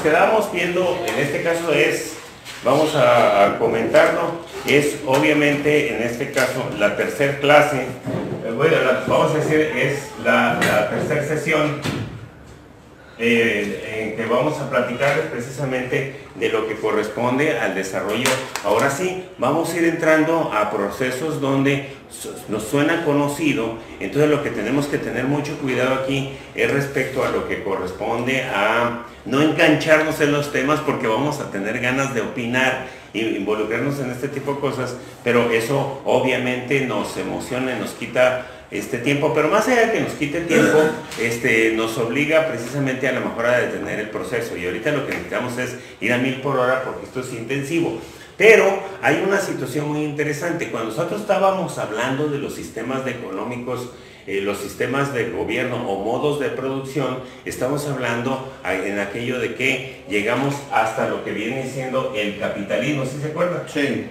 quedamos viendo, en este caso vamos a comentarlo, es obviamente en este caso la tercera clase, bueno, vamos a decir, es la tercera sesión en que vamos a platicarles precisamente de lo que corresponde al desarrollo. Ahora sí, vamos a ir entrando a procesos donde nos suena conocido, entonces lo que tenemos que tener mucho cuidado aquí es respecto a lo que corresponde a no engancharnos en los temas, porque vamos a tener ganas de opinar e involucrarnos en este tipo de cosas, pero eso obviamente nos emociona y nos quita tiempo, pero más allá de que nos quite tiempo, nos obliga precisamente a la mejor a detener el proceso, y ahorita lo que necesitamos es ir a 1000 por hora porque esto es intensivo. Pero hay una situación muy interesante. Cuando nosotros estábamos hablando de los sistemas económicos, los sistemas de gobierno o modos de producción, estamos hablando en aquello de que llegamos hasta lo que viene siendo el capitalismo, ¿sí se acuerdan? Sí.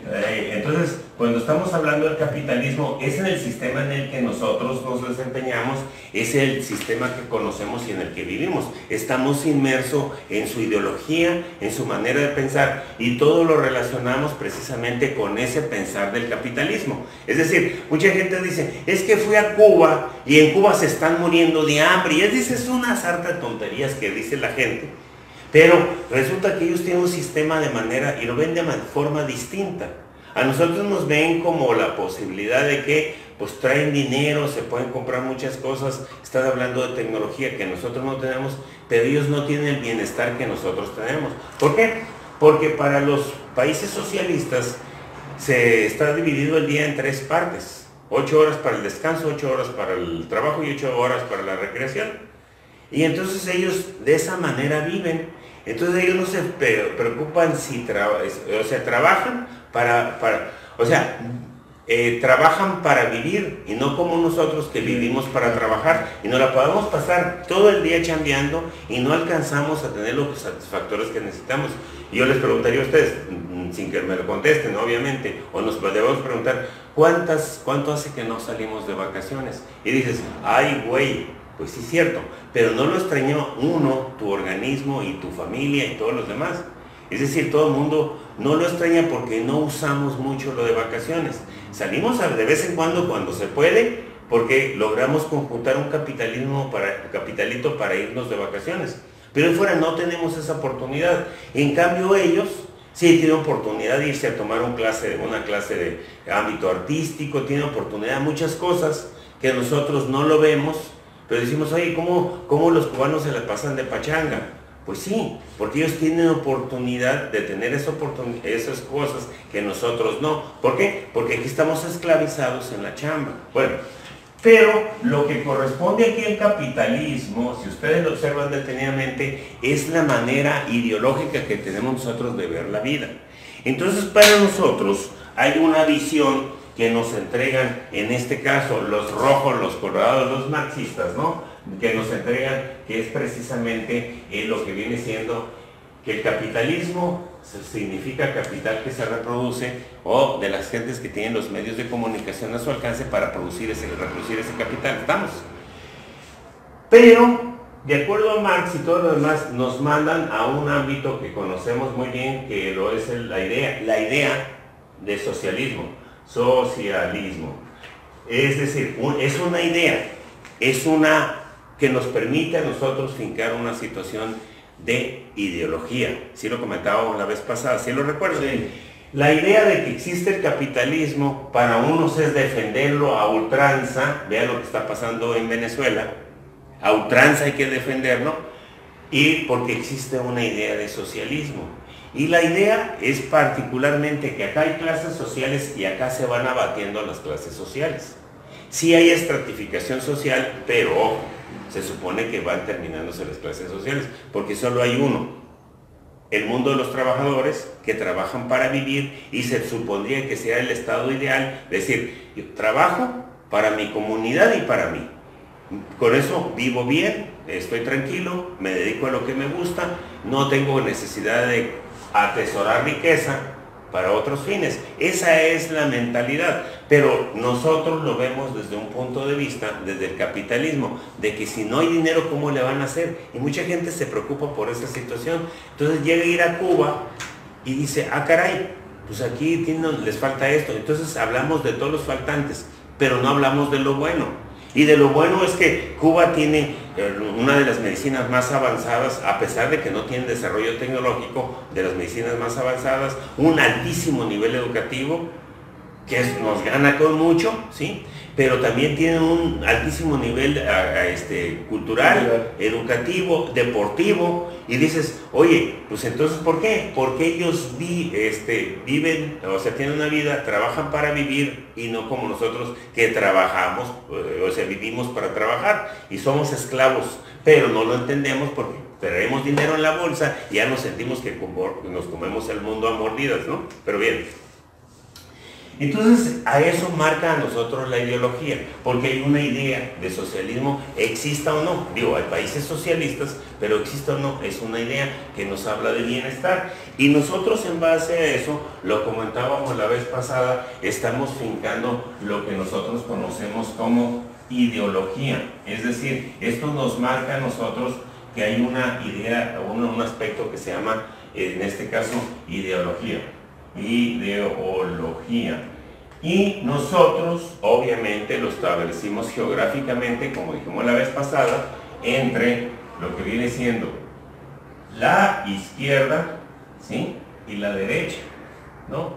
Entonces, cuando estamos hablando del capitalismo, es en el sistema en el que nosotros nos desempeñamos, es el sistema que conocemos y en el que vivimos. Estamos inmersos en su ideología, en su manera de pensar, y todo lo relacionamos precisamente con ese pensar del capitalismo. Es decir, mucha gente dice, es que fui a Cuba y en Cuba se están muriendo de hambre, y es una sarta de tonterías que dice la gente, pero resulta que ellos tienen un sistema de manera, y lo ven de forma distinta. A nosotros nos ven como la posibilidad de que pues traen dinero, se pueden comprar muchas cosas, están hablando de tecnología que nosotros no tenemos, pero ellos no tienen el bienestar que nosotros tenemos. ¿Por qué? Porque para los países socialistas se está dividido el día en 3 partes: 8 horas para el descanso, 8 horas para el trabajo y 8 horas para la recreación. Y entonces ellos de esa manera viven. Entonces ellos no se preocupan si trabajan trabajan para vivir, y no como nosotros que vivimos para trabajar, y nos la podemos pasar todo el día chambeando y no alcanzamos a tener los satisfactores que necesitamos. Y yo les preguntaría a ustedes, sin que me lo contesten obviamente, o nos debemos preguntar, ¿cuánto hace que no salimos de vacaciones? Y dices, ay güey, pues sí es cierto, pero no lo extrañó uno, tu organismo y tu familia y todos los demás. Es decir, todo el mundo no lo extraña porque no usamos mucho lo de vacaciones. Salimos de vez en cuando se puede, porque logramos conjuntar un capitalito para irnos de vacaciones. Pero fuera no tenemos esa oportunidad. En cambio ellos sí tienen oportunidad de irse a tomar una clase de ámbito artístico, tienen oportunidad de muchas cosas que nosotros no lo vemos, pero decimos, oye, ¿cómo los cubanos se la pasan de pachanga? Pues sí, porque ellos tienen oportunidad de tener esas cosas que nosotros no. ¿Por qué? Porque aquí estamos esclavizados en la chamba. Bueno, pero lo que corresponde aquí al capitalismo, si ustedes lo observan detenidamente, es la manera ideológica que tenemos nosotros de ver la vida. Entonces, para nosotros hay una visión que nos entregan, en este caso, los rojos, los colorados, los marxistas, ¿no? Que nos entregan, que es precisamente lo que viene siendo que el capitalismo significa capital que se reproduce, o de las gentes que tienen los medios de comunicación a su alcance para reproducir ese capital. ¿Estamos? Pero, de acuerdo a Marx y todo lo demás, nos mandan a un ámbito que conocemos muy bien, que lo es la idea de socialismo. Es decir, es una idea, que nos permite a nosotros fincar una situación de ideología. Sí lo comentábamos la vez pasada, ¿sí lo recuerdo? Sí. La idea de que existe el capitalismo, para unos es defenderlo a ultranza. Vean lo que está pasando en Venezuela, a ultranza hay que defenderlo, y porque existe una idea de socialismo. Y la idea es particularmente que acá hay clases sociales y acá se van abatiendo las clases sociales. Sí hay estratificación social, pero ojo, se supone que van terminándose las clases sociales, porque solo hay uno, el mundo de los trabajadores que trabajan para vivir, y se supondría que sea el estado ideal, es decir, yo trabajo para mi comunidad y para mí. Con eso vivo bien, estoy tranquilo, me dedico a lo que me gusta, no tengo necesidad de atesorar riqueza para otros fines. Esa es la mentalidad, pero nosotros lo vemos desde un punto de vista, desde el capitalismo, de que si no hay dinero, ¿cómo le van a hacer? Y mucha gente se preocupa por esa situación. Entonces llega a ir a Cuba y dice, ah caray, pues aquí les falta esto. Entonces hablamos de todos los faltantes, pero no hablamos de lo bueno. Y de lo bueno es que Cuba tiene una de las medicinas más avanzadas, a pesar de que no tiene desarrollo tecnológico, de las medicinas más avanzadas, un altísimo nivel educativo, que nos gana con mucho, ¿sí? Pero también tiene un altísimo nivel cultural, educativo, deportivo, y dices, oye, pues entonces, ¿por qué? Porque ellos viven, o sea, tienen una vida, trabajan para vivir, y no como nosotros que trabajamos, o sea, vivimos para trabajar, y somos esclavos, pero no lo entendemos porque traemos dinero en la bolsa, y ya nos sentimos que nos comemos el mundo a mordidas, ¿no? Pero bien. Entonces, a eso marca a nosotros la ideología, porque hay una idea de socialismo, exista o no. Digo, hay países socialistas, pero exista o no, es una idea que nos habla de bienestar. Y nosotros en base a eso, lo comentábamos la vez pasada, estamos fincando lo que nosotros conocemos como ideología. Es decir, esto nos marca a nosotros que hay una idea, un aspecto que se llama, en este caso, ideología. Y nosotros obviamente lo establecimos geográficamente, como dijimos la vez pasada, entre lo que viene siendo la izquierda, ¿sí? Y la derecha, ¿no?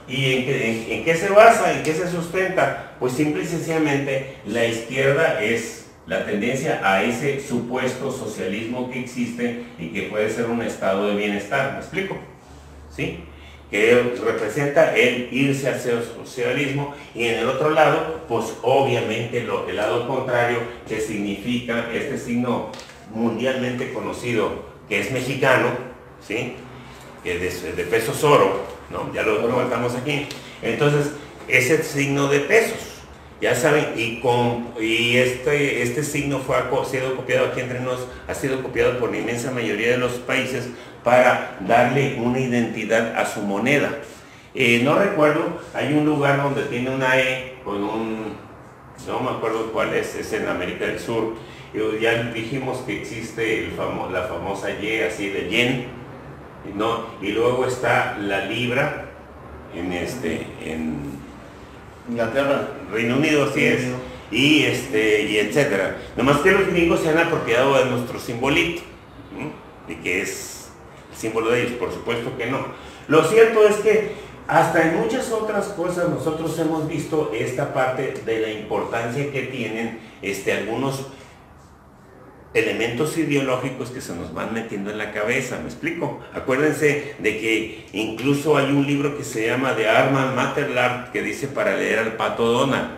¿Y en qué se basa? ¿En qué se sustenta? Pues simple y sencillamente la izquierda es la tendencia a ese supuesto socialismo que existe y que puede ser un estado de bienestar, ¿me explico? ¿Sí? Que representa el irse hacia el socialismo, y en el otro lado, pues obviamente el lado contrario, que significa este signo mundialmente conocido, que es mexicano, ¿sí? Que es de pesos oro, ¿no? Ya lo comentamos aquí. Entonces, ese signo de pesos, ya saben, y este signo ha sido copiado aquí entre nosotros, ha sido copiado por la inmensa mayoría de los países para darle una identidad a su moneda. No recuerdo, hay un lugar donde tiene una E con no me acuerdo cuál es en América del Sur. Ya dijimos que existe la famosa Y, así de yen, ¿no? Y luego está la libra en Inglaterra, Reino Unido, así es, y etcétera. Nomás que los gringos se han apropiado de nuestro simbolito, ¿no? De que es el símbolo de ellos, por supuesto que no. Lo cierto es que hasta en muchas otras cosas nosotros hemos visto esta parte de la importancia que tienen algunos elementos ideológicos que se nos van metiendo en la cabeza, ¿me explico? Acuérdense de que incluso hay un libro que se llama de Armand Matterlard que dice para leer al Pato Donald,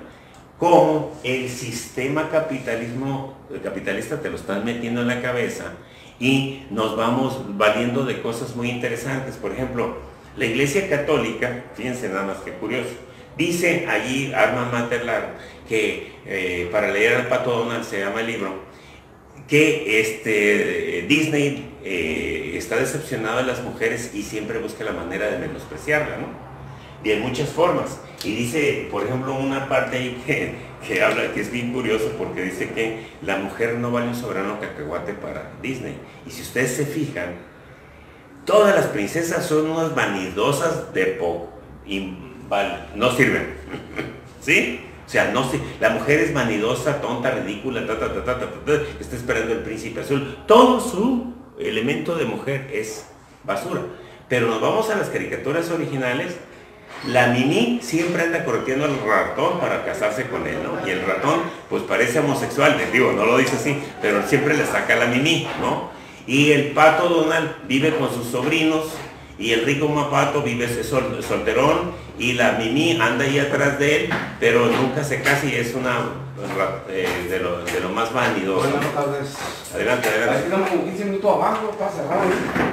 cómo el sistema capitalista te lo están metiendo en la cabeza y nos vamos valiendo de cosas muy interesantes. Por ejemplo, la Iglesia Católica, fíjense nada más que curioso, dice allí Armand Matterlard que para leer al Pato Donald se llama el libro, que Disney está decepcionado de las mujeres y siempre busca la manera de menospreciarla, ¿no? Y en muchas formas. Y dice, por ejemplo, una parte ahí que habla, que es bien curioso, porque dice que la mujer no vale un soberano cacahuate para Disney. Y si ustedes se fijan, todas las princesas son unas vanidosas de poco y no sirven. ¿Sí? O sea, la mujer es vanidosa, tonta, ridícula, está esperando el príncipe azul. Todo su elemento de mujer es basura. Pero nos vamos a las caricaturas originales. La Mimi siempre anda correteando al ratón para casarse con él, ¿no? Y el ratón, pues parece homosexual, digo, no lo dice así, pero siempre le saca la Mimi, ¿no? Y el Pato Donald vive con sus sobrinos, y el rico Mapato vive solterón, y la Mimi anda ahí atrás de él, pero nunca se casa y es una de lo más vanidoso. Buenas tardes. Adelante, adelante. Aquí damos 15 minutos abajo para cerrar.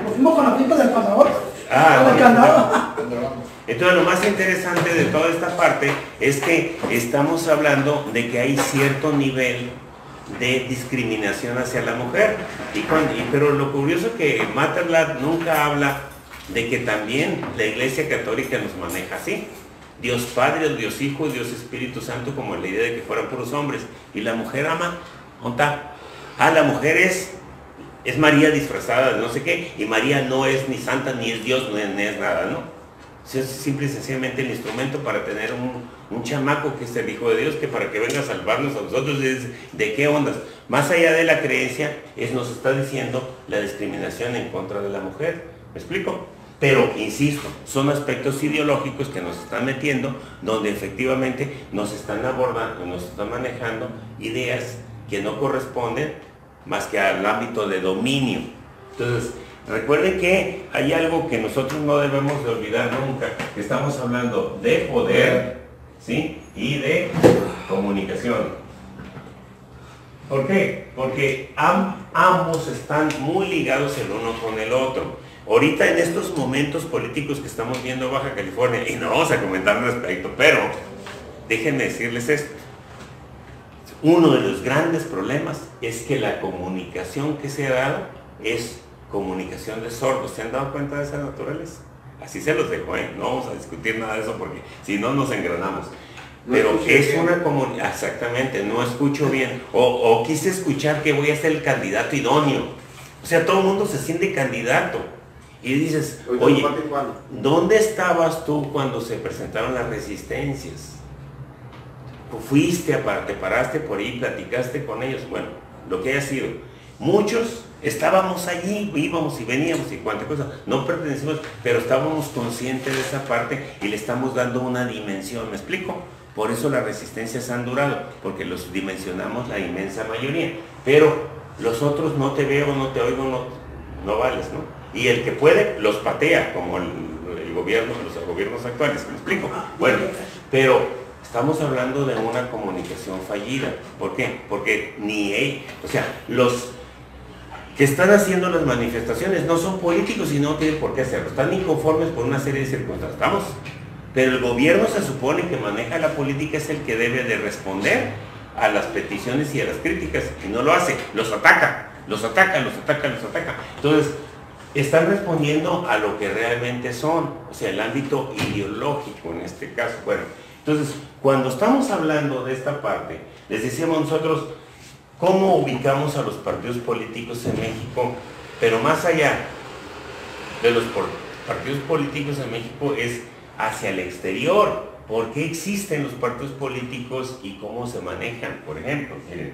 Nos fuimos con la pipa del pasador. Entonces lo más interesante de toda esta parte es que estamos hablando de que hay cierto nivel de discriminación hacia la mujer. Pero lo curioso es que Matterlard nunca habla de que también la Iglesia Católica nos maneja así. Dios Padre, Dios Hijo, Dios Espíritu Santo, como la idea de que fueran puros hombres. Y la mujer ama, ¿dónde está? La mujer es María disfrazada de no sé qué, y María no es ni santa, ni es Dios, ni es nada, ¿no? Es simple y sencillamente el instrumento para tener un chamaco que es el Hijo de Dios, que para que venga a salvarnos a nosotros. ¿De qué ondas? Más allá de la creencia, nos está diciendo la discriminación en contra de la mujer. ¿Me explico? Pero, insisto, son aspectos ideológicos que nos están metiendo, donde efectivamente nos están abordando, nos están manejando ideas que no corresponden más que al ámbito de dominio. Entonces, recuerden que hay algo que nosotros no debemos de olvidar nunca, que estamos hablando de poder, ¿sí? Y de comunicación. ¿Por qué? Porque ambos están muy ligados el uno con el otro. Ahorita en estos momentos políticos que estamos viendo en Baja California, y no vamos a comentar al respecto, pero déjenme decirles esto. Uno de los grandes problemas es que la comunicación que se ha dado es comunicación de sordos. ¿Se han dado cuenta de esa naturaleza? Así se los dejo, ¿eh? No vamos a discutir nada de eso porque si no nos engranamos. Pero es una comunicación, exactamente, no escucho bien. O quise escuchar que voy a ser el candidato idóneo. O sea, todo el mundo se siente candidato. Y dices, oye, ¿dónde estabas tú cuando se presentaron las resistencias? Fuiste, te paraste por ahí, platicaste con ellos. Bueno, lo que haya sido. Muchos estábamos allí, íbamos y veníamos y cuánta cosa. No pertenecimos, pero estábamos conscientes de esa parte y le estamos dando una dimensión. ¿Me explico? Por eso las resistencias han durado, porque los dimensionamos la inmensa mayoría. Pero los otros no te veo, no te oigo, no vales, ¿no? Y el que puede, los patea, como el gobierno, los gobiernos actuales, ¿me explico? Bueno, pero estamos hablando de una comunicación fallida. ¿Por qué? Porque los que están haciendo las manifestaciones no son políticos y no tienen por qué hacerlo. Están inconformes por una serie de circunstancias. ¿Estamos? Pero el gobierno se supone que maneja la política, es el que debe de responder a las peticiones y a las críticas, y no lo hace, los ataca. Entonces, están respondiendo a lo que realmente son, o sea, el ámbito ideológico en este caso. Bueno, entonces, cuando estamos hablando de esta parte, les decíamos nosotros, ¿cómo ubicamos a los partidos políticos en México? Pero más allá de los partidos políticos en México es hacia el exterior. ¿Por qué existen los partidos políticos y cómo se manejan? Por ejemplo, miren,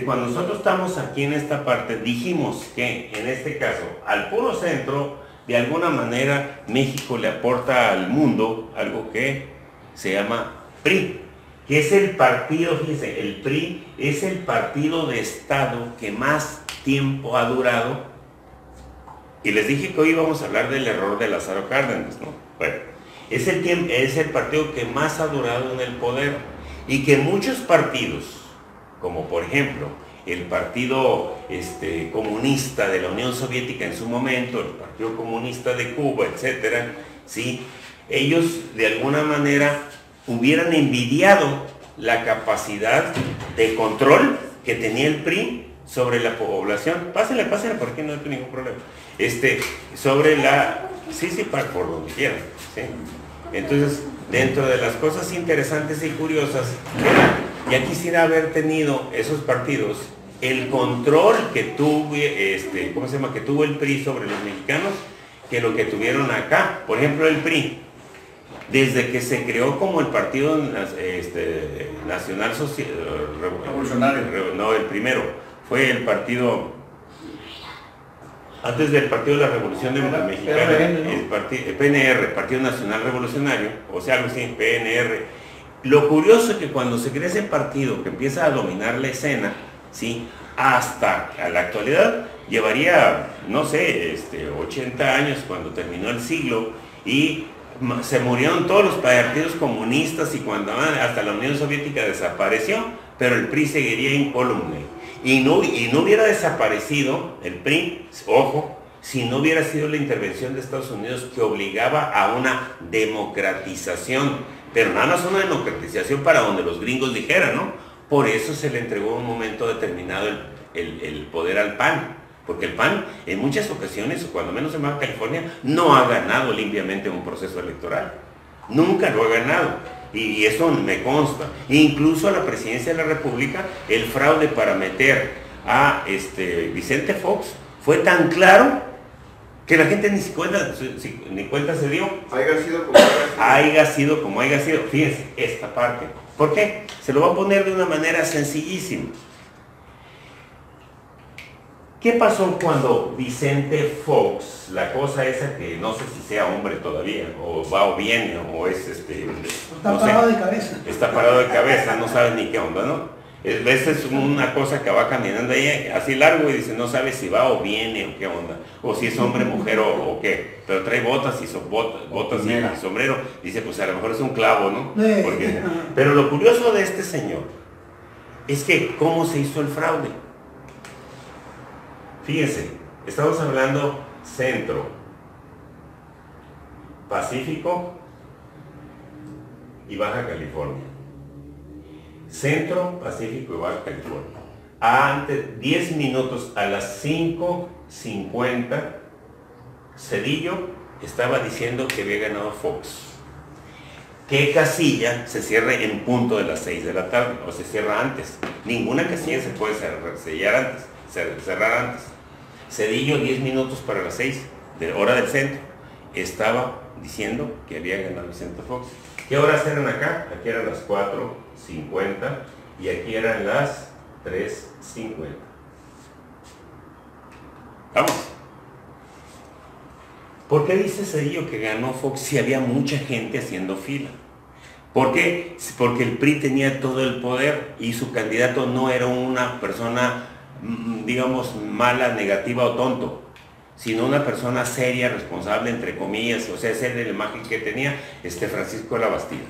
cuando nosotros estamos aquí en esta parte, dijimos que en este caso, al puro centro, de alguna manera, México le aporta al mundo algo que se llama PRI, que es el partido, fíjense, el PRI es el partido de Estado que más tiempo ha durado. Y les dije que hoy íbamos a hablar del error de Lázaro Cárdenas, ¿no? Bueno, es el partido que más ha durado en el poder, y que muchos partidos, como por ejemplo el Partido Comunista de la Unión Soviética en su momento, el Partido Comunista de Cuba, etcétera, ¿sí? Ellos de alguna manera hubieran envidiado la capacidad de control que tenía el PRI sobre la población. Pásenle por aquí, no hay ningún problema. Sobre la... Sí, por donde quieran, ¿sí? Entonces, dentro de las cosas interesantes y curiosas, ya quisiera haber tenido esos partidos el control que tuvo el PRI sobre los mexicanos, que lo que tuvieron acá. Por ejemplo, el PRI, desde que se creó como el Partido Nacional Revolucionario, no, el primero, fue el partido, antes del Partido de la Revolución Mexicana, el PNR, Partido Nacional Revolucionario, o sea, algo así, PNR. Lo curioso es que cuando se crea ese partido que empieza a dominar la escena, ¿sí? Hasta a la actualidad, llevaría, no sé, 80 años cuando terminó el siglo, y se murieron todos los partidos comunistas, y cuando hasta la Unión Soviética desapareció, pero el PRI seguiría incólume. Y no hubiera desaparecido el PRI, ojo, si no hubiera sido la intervención de Estados Unidos, que obligaba a una democratización, pero nada más una democratización para donde los gringos dijeran, ¿no? Por eso se le entregó en un momento determinado el poder al PAN, Porque el PAN en muchas ocasiones, o cuando menos en Baja California, no ha ganado limpiamente un proceso electoral. Nunca lo ha ganado. Y eso me consta. E incluso a la presidencia de la República, el fraude para meter a Vicente Fox fue tan claro que la gente ni cuenta se dio. Haya sido como haya sido. Fíjense, esta parte. ¿Por qué? Se lo voy a poner de una manera sencillísima. ¿Qué pasó cuando Vicente Fox, la cosa esa que no sé si sea hombre todavía, o va o viene, o es Está no parado sé, de cabeza. Está parado de cabeza, no sabe ni qué onda, ¿no? Esa es una cosa que va caminando ahí así largo y dice, no sabe si va o viene o qué onda, o si es hombre, mujer o qué, pero trae botas y botas y sombrero, dice, pues a lo mejor es un clavo, ¿no? Pero lo curioso de este señor es que cómo se hizo el fraude. Fíjense, estamos hablando Centro, Pacífico y Baja California. Centro, Pacífico y Baja California. Antes, 10 minutos a las 5:50, Zedillo estaba diciendo que había ganado Fox. ¿Qué casilla se cierra en punto de las 6 de la tarde? O se cierra antes. Ninguna casilla se puede cerrar antes. Zedillo, 10 minutos para las 6, de hora del centro, estaba diciendo que había ganado Vicente Fox. ¿Qué horas eran acá? Aquí eran las 4:50 y aquí eran las 3:50. Vamos. ¿Por qué dice Zedillo que ganó Fox si había mucha gente haciendo fila? ¿Por qué? Porque el PRI tenía todo el poder y su candidato no era una persona, digamos, mala, negativa o tonto, sino una persona seria, responsable, entre comillas, o sea, esa era la imagen que tenía Francisco de la Bastida.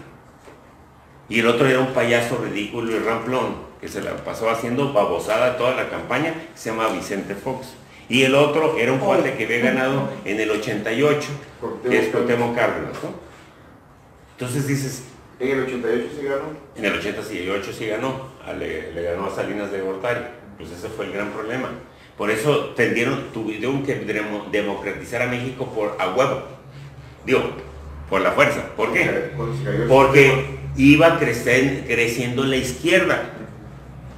Y el otro era un payaso ridículo y ramplón, que se la pasó haciendo babosada toda la campaña, que se llama Vicente Fox. Y el otro era un cuate que había ganado en el 88, que es Cuauhtémoc Cárdenas, ¿no? Entonces dices... ¿En el 88 sí ganó? En el 88 sí ganó, le ganó a Salinas de Gortari. Pues ese fue el gran problema. Por eso tuvieron que democratizar a México a huevo. Digo, por la fuerza. ¿Por qué? Porque iba creciendo la izquierda.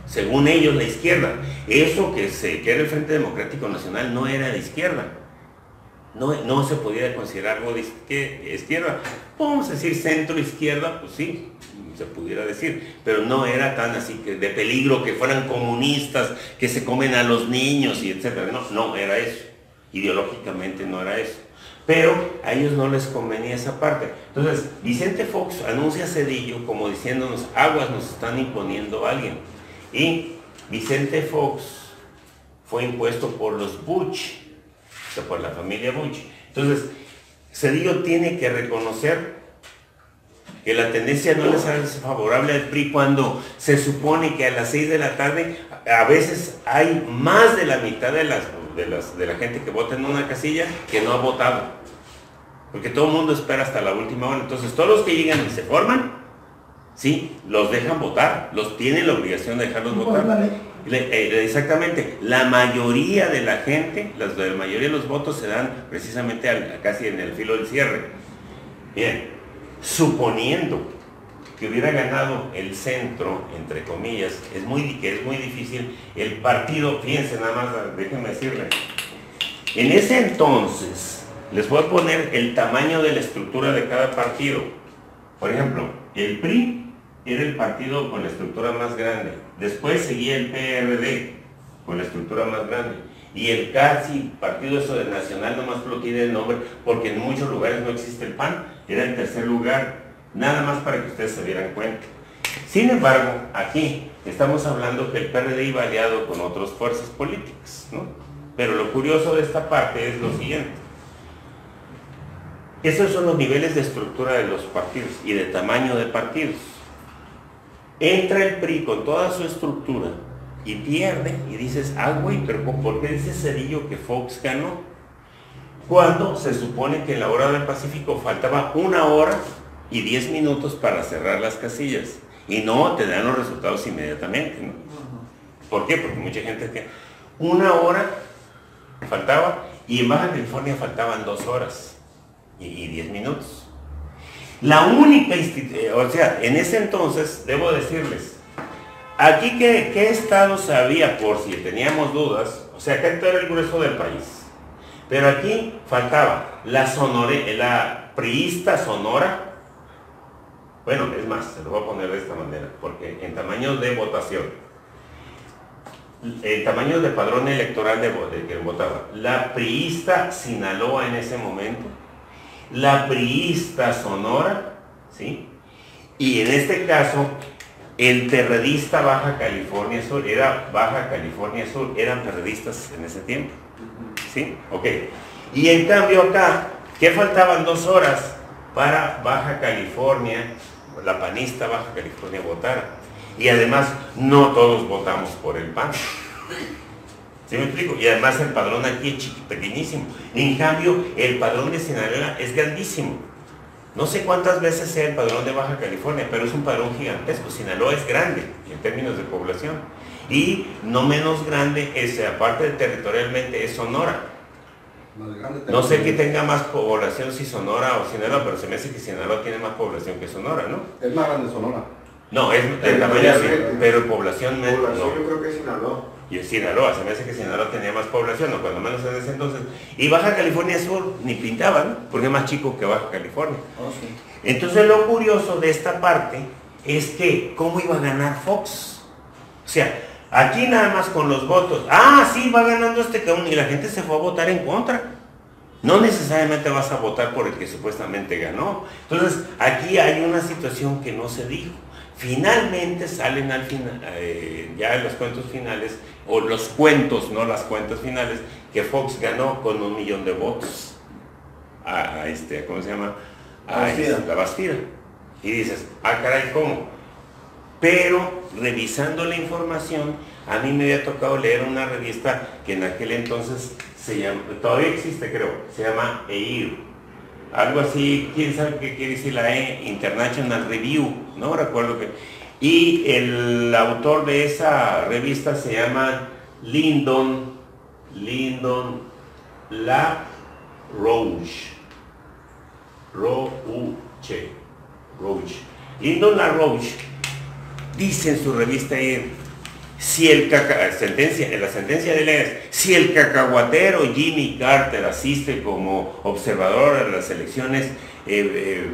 Según ellos, la izquierda. Eso que era el Frente Democrático Nacional no era de izquierda. No se podía considerar algo de izquierda. Vamos a decir centro-izquierda, pues sí, se pudiera decir, pero no era tan así que de peligro que fueran comunistas, que se comen a los niños y etcétera. No era eso. Ideológicamente no era eso. Pero a ellos no les convenía esa parte. Entonces, Vicente Fox anuncia a Zedillo como diciéndonos, aguas, nos están imponiendo a alguien. Y Vicente Fox fue impuesto por los Bush, o sea, por la familia Bush. Entonces, Zedillo tiene que reconocer que la tendencia no les es favorable al PRI cuando se supone que a las 6 de la tarde a veces hay más de la mitad de la gente que vota en una casilla que no ha votado. Porque todo el mundo espera hasta la última hora. Entonces todos los que llegan y se forman, sí, los dejan votar, tienen la obligación de dejarlos votar. Exactamente, la mayoría de la gente, la mayoría de los votos se dan precisamente casi en el filo del cierre. Bien, suponiendo que hubiera ganado el centro, entre comillas, es muy difícil, el partido, fíjense nada más, déjenme decirle, en ese entonces, les voy a poner el tamaño de la estructura de cada partido. Por ejemplo, el PRI era el partido con la estructura más grande. Después seguía el PRD con la estructura más grande. Y el casi partido eso de nacional, nomás lo tiene el nombre, porque en muchos lugares no existe el PAN, era el tercer lugar. Nada más para que ustedes se dieran cuenta. Sin embargo, aquí estamos hablando que el PRD iba aliado con otras fuerzas políticas, ¿no? Pero lo curioso de esta parte es lo siguiente. Esos son los niveles de estructura de los partidos y de tamaño de partidos. Entra el PRI con toda su estructura y pierde y dices, güey, pero ¿por qué dice Zedillo que Fox ganó? Cuando se supone que en la hora del Pacífico faltaba 1 hora y 10 minutos para cerrar las casillas y no te dan los resultados inmediatamente, ¿no? ¿Por qué? Porque mucha gente que 1 hora faltaba, y en Baja California faltaban 2 horas y 10 minutos. La única o sea, en ese entonces, debo decirles, aquí ¿qué estados había por si teníamos dudas? O sea, acá todo era el grueso del país. Pero aquí faltaba la priista Sonora. Bueno, es más, se lo voy a poner de esta manera, porque en tamaños de votación, en tamaños de padrón electoral de que votaba, la priista Sinaloa en ese momento, la priista Sonora, ¿sí? Y en este caso, el perredista Baja California Sur, eran perredistas en ese tiempo, ¿sí? Ok. Y en cambio acá, ¿qué faltaban 2 horas para Baja California, la panista Baja California votara? Y además, no todos votamos por el PAN. ¿Sí me explico? Y además el padrón aquí es pequeñísimo. En cambio, el padrón de Sinaloa es grandísimo. No sé cuántas veces sea el padrón de Baja California, pero es un padrón gigantesco. Sinaloa es grande en términos de población. Y no menos grande, aparte de territorialmente, es Sonora. No sé que tenga más población si Sonora o Sinaloa, pero se me hace que Sinaloa tiene más población que Sonora, ¿no? Es más grande Sonora. No, es de tamaño así, pero población no. Yo creo que es Sinaloa. Y es Sinaloa, se me hace que Sinaloa tenía más población, o cuando menos en ese entonces. Y Baja California Sur ni pintaba, ¿no? Porque es más chico que Baja California. Oh, sí. Entonces lo curioso de esta parte es que, ¿cómo iba a ganar Fox? O sea, aquí nada más con los votos, sí, va ganando este cabrón, y la gente se fue a votar en contra. No necesariamente vas a votar por el que supuestamente ganó. Entonces, aquí hay una situación que no se dijo. Finalmente salen al final, ya en los cuentos finales, o los cuentos, no las cuentas finales, que Fox ganó con 1 millón de votos ¿cómo se llama? La Bastida. Y dices, caray, ¿cómo? Pero revisando la información, a mí me había tocado leer una revista que en aquel entonces se llama, todavía existe creo, se llama EIR. Algo así, quién sabe qué quiere decir la International Review, no recuerdo qué. Y el autor de esa revista se llama Lyndon LaRouche. Lyndon LaRouche dice en su revista ahí, si en la sentencia de leyes, si el cacahuatero Jimmy Carter asiste como observador a las elecciones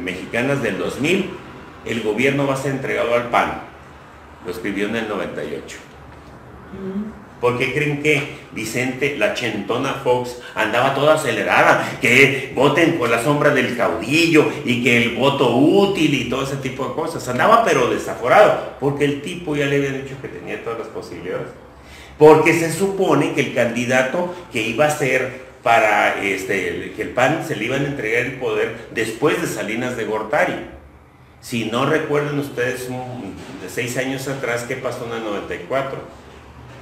mexicanas del 2000, el gobierno va a ser entregado al PAN. Lo escribió en el 98. ¿Por qué creen que Vicente, la chentona Fox, andaba toda acelerada? Que voten por la sombra del caudillo y que el voto útil y todo ese tipo de cosas. Andaba pero desaforado, porque el tipo ya le había dicho que tenía todas las posibilidades. Porque se supone que el candidato que iba a ser para que el PAN se le iban a entregar el poder después de Salinas de Gortari. Si no recuerdan ustedes de 6 años atrás, ¿qué pasó en el 94?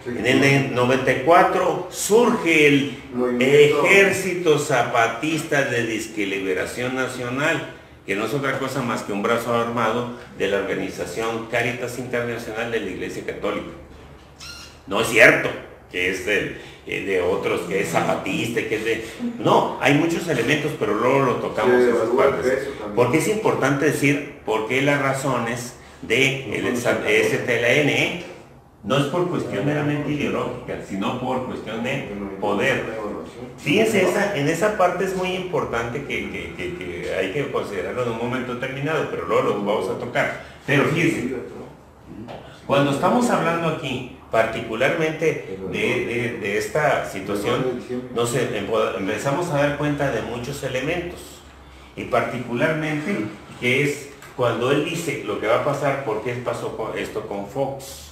En el 94 surge el Ejército Zapatista de Disque Liberación Nacional, que no es otra cosa más que un brazo armado de la organización Cáritas Internacional de la Iglesia Católica. No es cierto que es de otros, que es zapatista, que es de... No, hay muchos elementos, pero luego lo tocamos en esas partes. Porque es importante decir por qué las razones de el STLN, no es por cuestión meramente ideológica, sino por cuestión de poder. Fíjense, en esa parte es muy importante que hay que considerarlo en un momento determinado, pero luego lo vamos a tocar. Pero fíjense, cuando estamos hablando aquí, particularmente de esta situación, empezamos a dar cuenta de muchos elementos, y particularmente que es cuando él dice lo que va a pasar, ¿por qué pasó esto con Fox?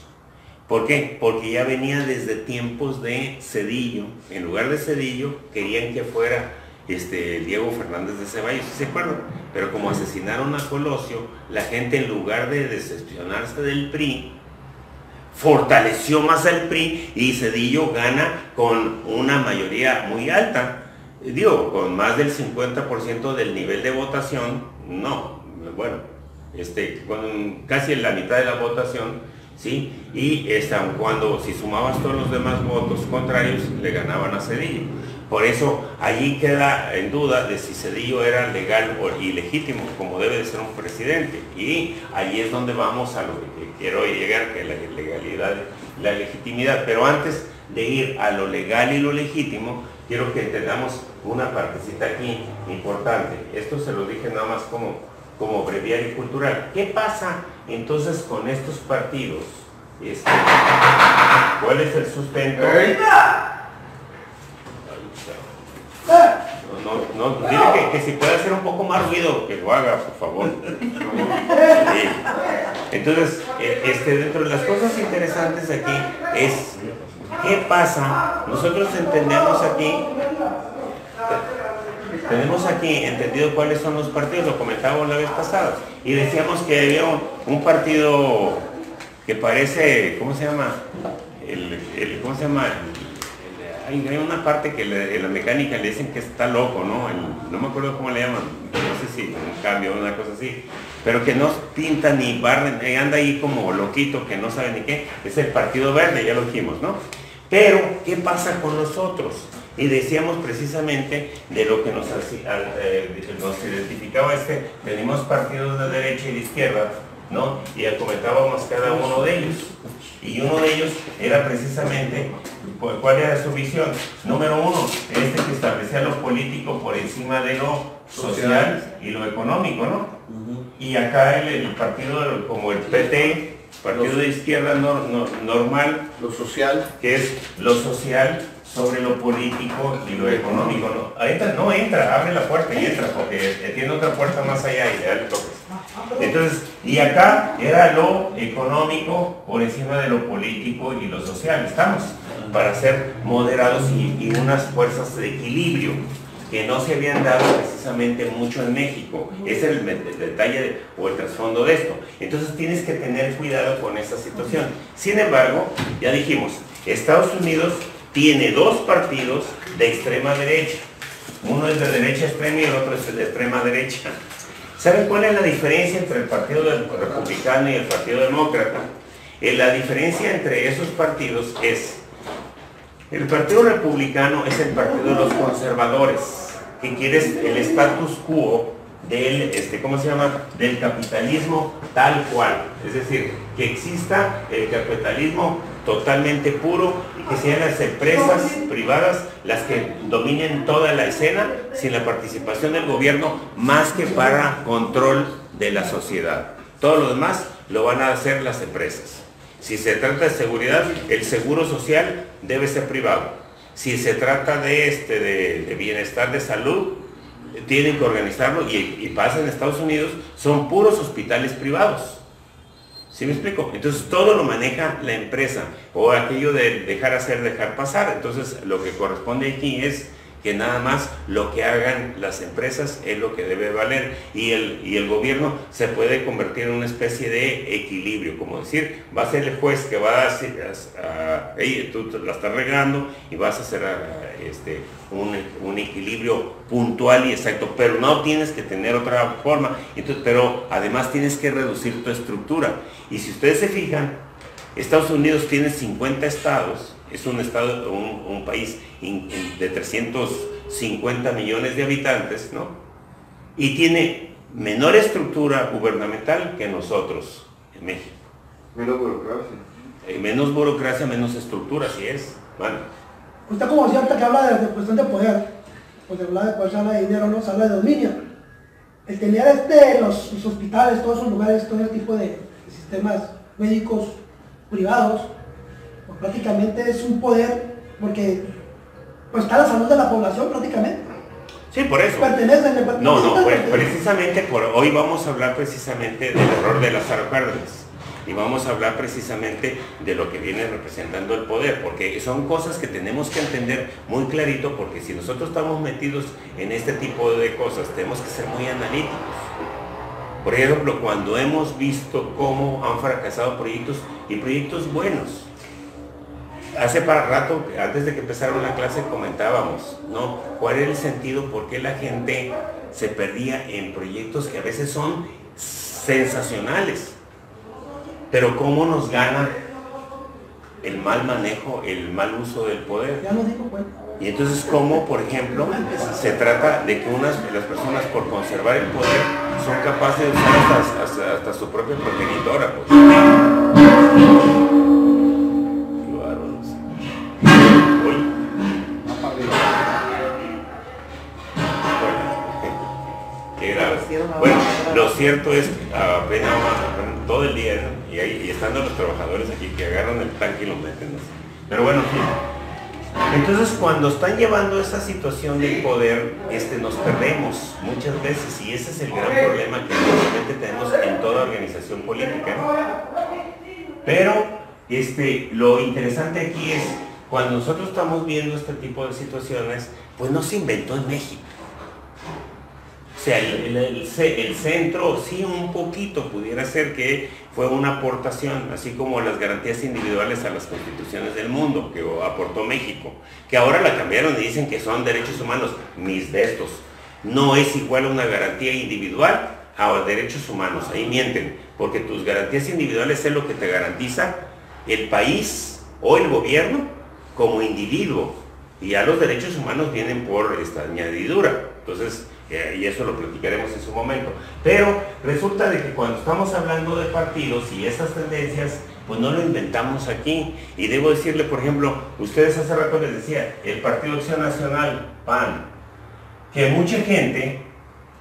¿Por qué? Porque ya venía desde tiempos de Zedillo. En lugar de Zedillo, querían que fuera Diego Fernández de Ceballos, ¿sí se acuerdan? Pero como asesinaron a Colosio, la gente, en lugar de decepcionarse del PRI, fortaleció más al PRI, y Zedillo gana con una mayoría muy alta. Con más del 50% del nivel de votación, con casi la mitad de la votación, ¿sí? Y aun cuando si sumabas todos los demás votos contrarios, le ganaban a Zedillo. Por eso allí queda en duda de si Zedillo era legal o ilegítimo, como debe de ser un presidente. Y allí es donde vamos a lo que quiero llegar, que es la legalidad, la legitimidad. Pero antes de ir a lo legal y lo legítimo, quiero que entendamos una partecita aquí importante. Esto se lo dije nada más como breviario cultural. ¿Qué pasa entonces con estos partidos? ¿Cuál es el sustento? No, dile que si puede hacer un poco más ruido, que lo haga, por favor. Sí. Entonces, dentro de las cosas interesantes aquí es, ¿qué pasa? Nosotros tenemos aquí entendido cuáles son los partidos, lo comentábamos la vez pasada, y decíamos que había un partido que parece, ¿cómo se llama? ¿Cómo se llama? Hay una parte que en la mecánica le dicen que está loco, ¿no? No me acuerdo cómo le llaman, no sé si un cambio o una cosa así, pero que no pinta ni barre, anda ahí como loquito, que no sabe ni qué, es el Partido Verde, ya lo dijimos, ¿no? Pero, ¿qué pasa con los otros? Y decíamos precisamente de lo que nos identificaba tenemos partidos de derecha y de izquierda, ¿no? Y ya comentábamos cada uno de ellos. Y uno de ellos era precisamente, ¿cuál era su visión? Número uno, que establecía lo político por encima de lo social y lo económico, ¿no? Y acá el partido como el PT, partido de izquierda normal, lo social, que es lo social sobre lo político y lo económico, ¿no? No entra, abre la puerta y entra, porque tiene otra puerta más allá y le da el toque. Entonces, y acá era lo económico por encima de lo político y lo social. Estamos para ser moderados y unas fuerzas de equilibrio que no se habían dado precisamente mucho en México. Ese es el detalle o el trasfondo de esto. Entonces tienes que tener cuidado con esta situación. Sin embargo, ya dijimos, Estados Unidos tiene dos partidos de extrema derecha. Uno es de derecha extrema y el otro es de extrema derecha. ¿Saben cuál es la diferencia entre el Partido Republicano y el Partido Demócrata? La diferencia entre esos partidos es, el Partido Republicano es el partido de los conservadores, que quiere el status quo del, ¿cómo se llama?, del capitalismo tal cual. Es decir, que exista el capitalismo totalmente puro y que sean las empresas privadas las que dominen toda la escena sin la participación del gobierno, más que para control de la sociedad. Todo lo demás lo van a hacer las empresas. Si se trata de seguridad, el seguro social debe ser privado. Si se trata de bienestar de salud, tienen que organizarlo y pasa en Estados Unidos, son puros hospitales privados. ¿Sí me explico? Entonces todo lo maneja la empresa, o aquello de dejar hacer, dejar pasar. Entonces lo que corresponde aquí es que nada más lo que hagan las empresas es lo que debe valer, y el gobierno se puede convertir en una especie de equilibrio, como decir, va a ser el juez que va a decir, hey, tú la estás regando y vas a hacer un equilibrio puntual y exacto, pero no tienes que tener otra forma. Entonces, pero además tienes que reducir tu estructura. Y si ustedes se fijan, Estados Unidos tiene 50 estados, es un país de 350 millones de habitantes, ¿no? Y tiene menor estructura gubernamental que nosotros en México. Menos burocracia. Menos burocracia, menos estructura, así es. Bueno. Usted como decía ahorita que habla de cuestión de poder, pues de hablar de poder, se habla de dinero, no se habla de dominio. El tener los hospitales, todos esos lugares, todo el tipo de sistemas médicos privados, pues prácticamente es un poder, porque pues está la salud de la población prácticamente. Sí, por eso. Pues precisamente hoy vamos a hablar precisamente del error de Lázaro Cárdenas. Y vamos a hablar precisamente de lo que viene representando el poder, porque son cosas que tenemos que entender muy clarito, porque si nosotros estamos metidos en este tipo de cosas, tenemos que ser muy analíticos. Por ejemplo, cuando hemos visto cómo han fracasado proyectos y proyectos buenos. Hace para rato, antes de que empezara la clase, comentábamos, ¿no? ¿Cuál era el sentido? ¿Por qué la gente se perdía en proyectos que a veces son sensacionales? Pero ¿cómo nos gana el mal manejo, el mal uso del poder? Ya nos dijo cuenta. Y entonces, ¿cómo, por ejemplo, se trata de que las personas por conservar el poder son capaces de usar hasta su propia progenitora? Pues. Qué bárbaros. Uy. Qué grave. Bueno, lo cierto es que apenas todo el día, ¿no? y estando los trabajadores aquí que agarran el tanque y lo meten, ¿no? Pero bueno, sí. Entonces, cuando están llevando esa situación del poder, nos perdemos muchas veces, y ese es el gran problema que normalmente tenemos en toda organización política, ¿no? Pero lo interesante aquí es, cuando nosotros estamos viendo este tipo de situaciones, pues no se inventó en México. O sea, el centro sí un poquito pudiera ser que fue una aportación, así como las garantías individuales a las constituciones del mundo que aportó México, que ahora la cambiaron y dicen que son derechos humanos. Mis de estos, no es igual una garantía individual a derechos humanos, ahí mienten, porque tus garantías individuales es lo que te garantiza el país o el gobierno como individuo, y ya los derechos humanos vienen por esta añadidura. Entonces, y eso lo platicaremos en su momento. Pero resulta de que cuando estamos hablando de partidos y esas tendencias, pues no lo inventamos aquí. Y debo decirle, por ejemplo, ustedes hace rato les decía, el Partido Acción Nacional, PAN, que mucha gente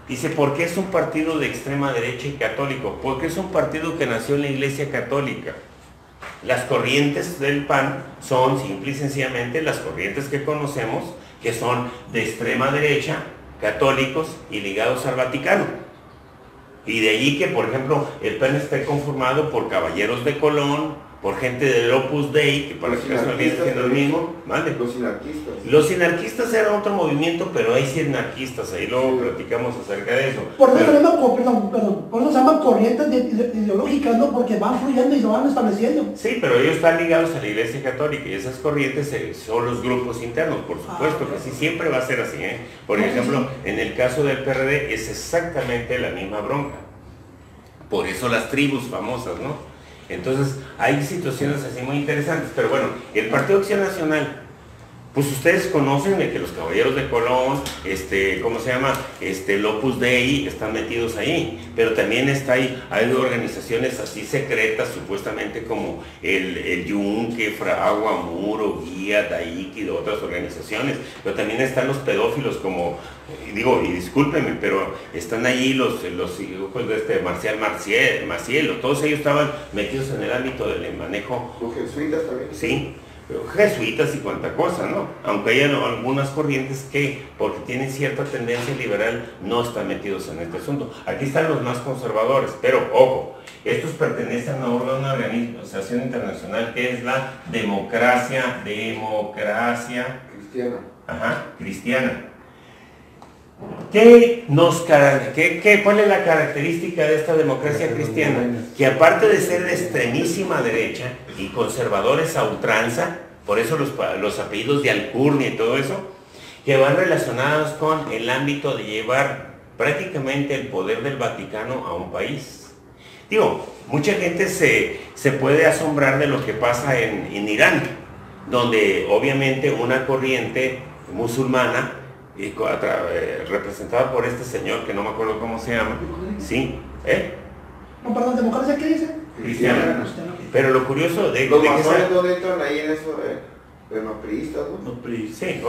dice, ¿por qué es un partido de extrema derecha y católico? Porque es un partido que nació en la Iglesia Católica. Las corrientes del PAN son simple y sencillamente las corrientes que conocemos, que son de extrema derecha, católicos y ligados al Vaticano. Y de allí que, por ejemplo, el PAN esté conformado por caballeros de Colón, por gente del Opus Dei, que para que no olviden siendo lo mismo, ¿vale? Los sinarquistas. Los sinarquistas eran otro movimiento, pero hay sinarquistas, ahí luego platicamos acerca de eso. Por eso, por eso se llaman corrientes ideológicas, ¿no? Porque van fluyendo y se van estableciendo. Sí, pero ellos están ligados a la Iglesia Católica y esas corrientes son los grupos internos, por supuesto que sí, siempre va a ser así, ¿eh? Por ejemplo, en el caso del PRD es exactamente la misma bronca. Por eso las tribus famosas, ¿no? Entonces, hay situaciones así muy interesantes, pero bueno, el Partido Acción Nacional, pues ustedes conocen de que los caballeros de Colón, ¿cómo se llama? El Opus Dei están metidos ahí, pero también hay organizaciones así secretas, supuestamente como el Yunque, Fragua, Muro, Guía, Daiki, de otras organizaciones, pero también están los pedófilos como, digo, y discúlpenme, pero están ahí los hijos de Marcial Maciel, todos ellos estaban metidos en el ámbito del manejo. ¿Los jesuitas también? Sí. Jesuitas y cuanta cosa, ¿no? Aunque hay algunas corrientes que, porque tienen cierta tendencia liberal, no están metidos en este asunto. Aquí están los más conservadores, pero ojo, estos pertenecen a una organización internacional que es la democracia Cristiana. Ajá, cristiana. ¿Cuál es la característica de esta democracia cristiana? Que aparte de ser de extremísima derecha y conservadores a ultranza, por eso los apellidos de Alcurnia y todo eso, que van relacionados con el ámbito de llevar prácticamente el poder del Vaticano a un país. Digo, mucha gente se puede asombrar de lo que pasa en Irán, donde obviamente una corriente musulmana representada por este señor que no me acuerdo cómo se llama, ¿sí? No, perdón, ¿democracia qué dice? Cristiana. Pero lo curioso de los que masones no entran ahí en eso de los priistas, ¿no? Sí,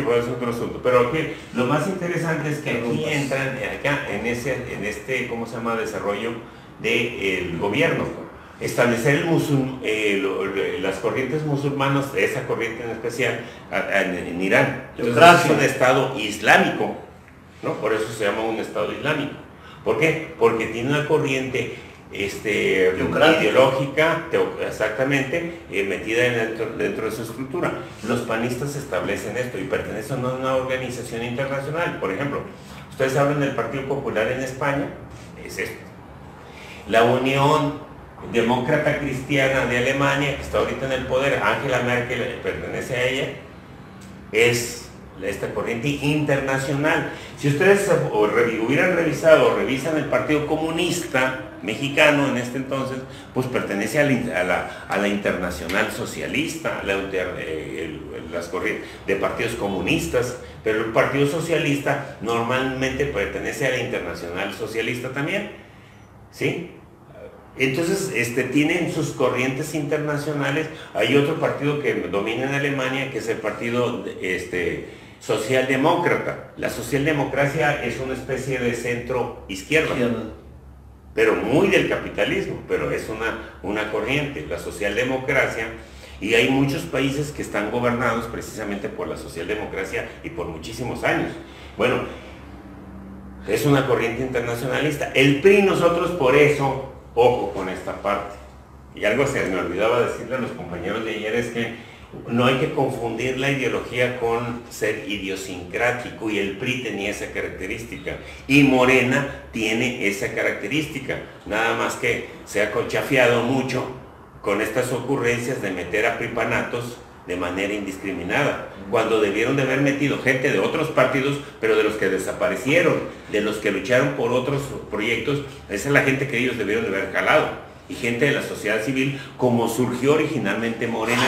pues es otro asunto. Pero aquí lo más interesante es que aquí entran en ¿cómo se llama? Desarrollo del gobierno. Establecer las corrientes musulmanas, esa corriente en especial, en Irán. Entonces es un Estado islámico, ¿no? Por eso se llama un Estado islámico. ¿Por qué? Porque tiene una corriente ideológica, exactamente, metida dentro de su estructura. Los panistas establecen esto y pertenecen a una organización internacional. Por ejemplo, ustedes hablan del Partido Popular en España, es esto. La Unión Demócrata Cristiana de Alemania, que está ahorita en el poder, Angela Merkel pertenece a ella, es esta corriente internacional. Si ustedes hubieran revisado o revisan el Partido Comunista Mexicano en este entonces, pues pertenece a la Internacional Socialista, las corrientes de partidos comunistas, pero el Partido Socialista normalmente pertenece a la Internacional Socialista también, ¿sí? Entonces, tienen sus corrientes internacionales. Hay otro partido que domina en Alemania, que es el partido socialdemócrata. La socialdemocracia es una especie de centro izquierda, pero muy del capitalismo, pero es una corriente, la socialdemocracia, y hay muchos países que están gobernados precisamente por la socialdemocracia y por muchísimos años. Bueno, es una corriente internacionalista. El PRI, nosotros por eso, ojo con esta parte, y algo se me olvidaba decirle a los compañeros de ayer, es que no hay que confundir la ideología con ser idiosincrático, y el PRI tenía esa característica, y Morena tiene esa característica, nada más que se ha conchafiado mucho con estas ocurrencias de meter a pripanatos de manera indiscriminada, cuando debieron de haber metido gente de otros partidos, pero de los que desaparecieron, de los que lucharon por otros proyectos. Esa es la gente que ellos debieron de haber jalado, y gente de la sociedad civil, como surgió originalmente Morena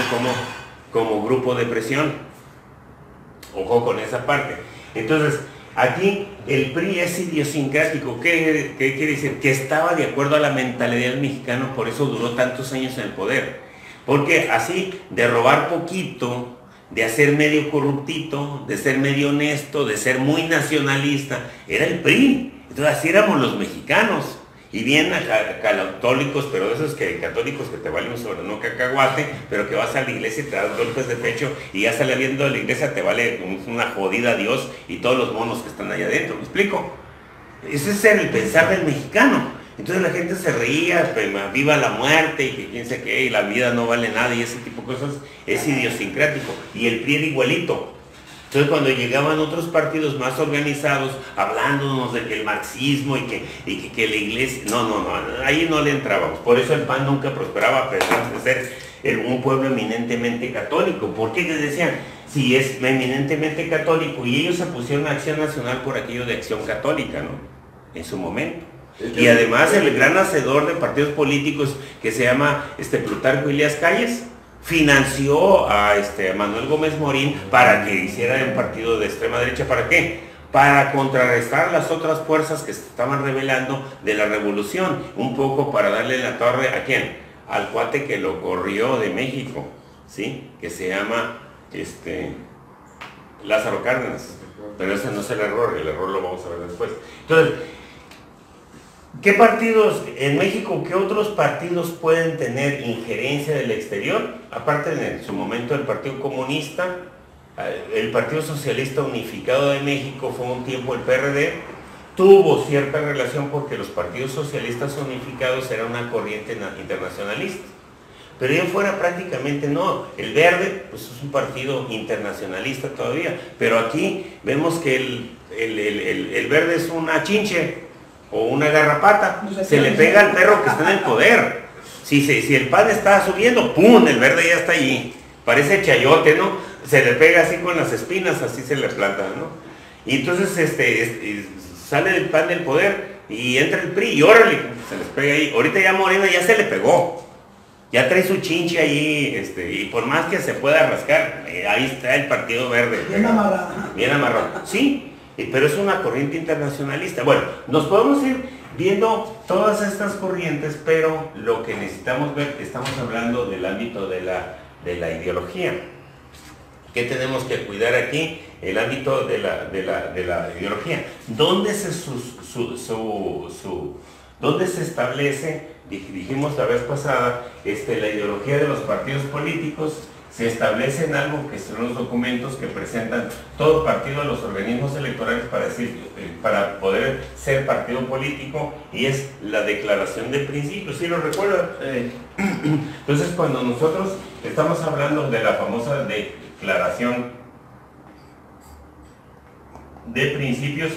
como grupo de presión. Ojo con esa parte. Entonces, aquí el PRI es idiosincrático. ¿Qué quiere decir? Que estaba de acuerdo a la mentalidad del mexicano, por eso duró tantos años en el poder. Porque así, de robar poquito, de hacer medio corruptito, de ser medio honesto, de ser muy nacionalista, era el PRI. Entonces así éramos los mexicanos. Y bien católicos, pero de esos católicos que te valen sobre no cacahuate, pero que vas a la iglesia y te das golpes de pecho, y ya saliendo de la iglesia te vale una jodida a Dios y todos los monos que están allá adentro. ¿Me explico? Ese es el pensar del mexicano. Entonces la gente se reía, viva la muerte, y que quién sabe qué, y la vida no vale nada, y ese tipo de cosas. Es idiosincrático. Y el PRI era igualito. Entonces cuando llegaban otros partidos más organizados, hablándonos de que el marxismo y que la iglesia, no, ahí no le entrábamos. Por eso el PAN nunca prosperaba, a pesar de ser un pueblo eminentemente católico. ¿Por qué? Les decían, si es eminentemente católico, y ellos se pusieron a Acción Nacional por aquello de Acción Católica, ¿no? En su momento. Y además el gran hacedor de partidos políticos, que se llama Plutarco Elías Calles, financió a Manuel Gómez Morín para que hiciera un partido de extrema derecha. ¿Para qué? Para contrarrestar las otras fuerzas que se estaban rebelando de la revolución, un poco para darle la torre ¿a quién? Al cuate que lo corrió de México, ¿sí? Que se llama Lázaro Cárdenas. Pero ese no es el error lo vamos a ver después. Entonces, ¿qué partidos en México, qué otros partidos pueden tener injerencia del exterior? Aparte de en su momento el Partido Comunista, el Partido Socialista Unificado de México fue un tiempo el PRD, tuvo cierta relación porque los partidos socialistas unificados eran una corriente internacionalista. Pero ya fuera prácticamente no. El Verde, pues es un partido internacionalista todavía, pero aquí vemos que el Verde es una chinche o una garrapata, se le pega al perro que está en el poder. Si el PAN está subiendo, ¡pum!, el Verde ya está allí. Parece chayote, ¿no? Se le pega así con las espinas, así se le planta, ¿no? Y entonces sale el PAN del poder y entra el PRI y órale, se les pega ahí. Ahorita ya Morena ya se le pegó. Ya trae su chinche ahí, y por más que se pueda rascar, ahí está el Partido Verde. Bien amarrado. Bien amarrado. Sí. Pero es una corriente internacionalista. Bueno, nos podemos ir viendo todas estas corrientes, pero lo que necesitamos ver, estamos hablando del ámbito de la ideología. ¿Qué tenemos que cuidar aquí? El ámbito de la ideología. ¿Dónde dónde se establece? Dijimos la vez pasada, la ideología de los partidos políticos se establece en algo que son los documentos que presentan todo partido a los organismos electorales para poder ser partido político, y es la declaración de principios. ¿Sí lo recuerdan? Entonces, cuando nosotros estamos hablando de la famosa declaración de principios,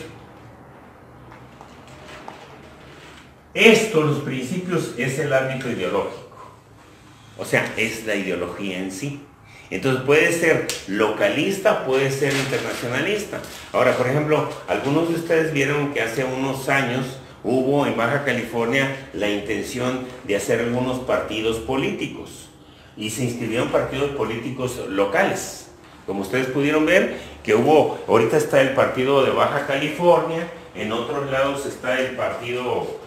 los principios es el ámbito ideológico. O sea, es la ideología en sí. Entonces puede ser localista, puede ser internacionalista. Ahora, por ejemplo, algunos de ustedes vieron que hace unos años hubo en Baja California la intención de hacer algunos partidos políticos y se inscribieron partidos políticos locales. Como ustedes pudieron ver, que hubo, ahorita está el partido de Baja California, en otros lados está el partido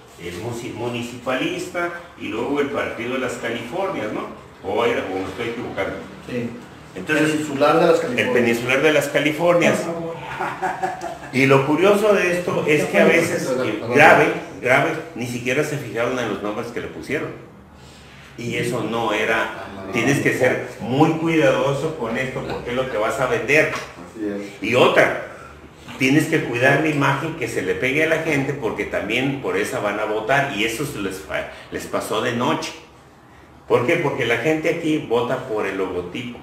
municipalista y luego el partido de las Californias, ¿no? O me estoy equivocando. Sí. Entonces, Peninsular de las Californias. El Peninsular de las Californias. Y lo curioso de esto es que a veces, grave, ni siquiera se fijaron en los nombres que le pusieron. Y eso no era, tienes que ser muy cuidadoso con esto porque es lo que vas a vender. Y otra, tienes que cuidar la imagen que se le pegue a la gente porque también por esa van a votar y eso les pasó de noche. ¿Por qué? Porque la gente aquí vota por el logotipo.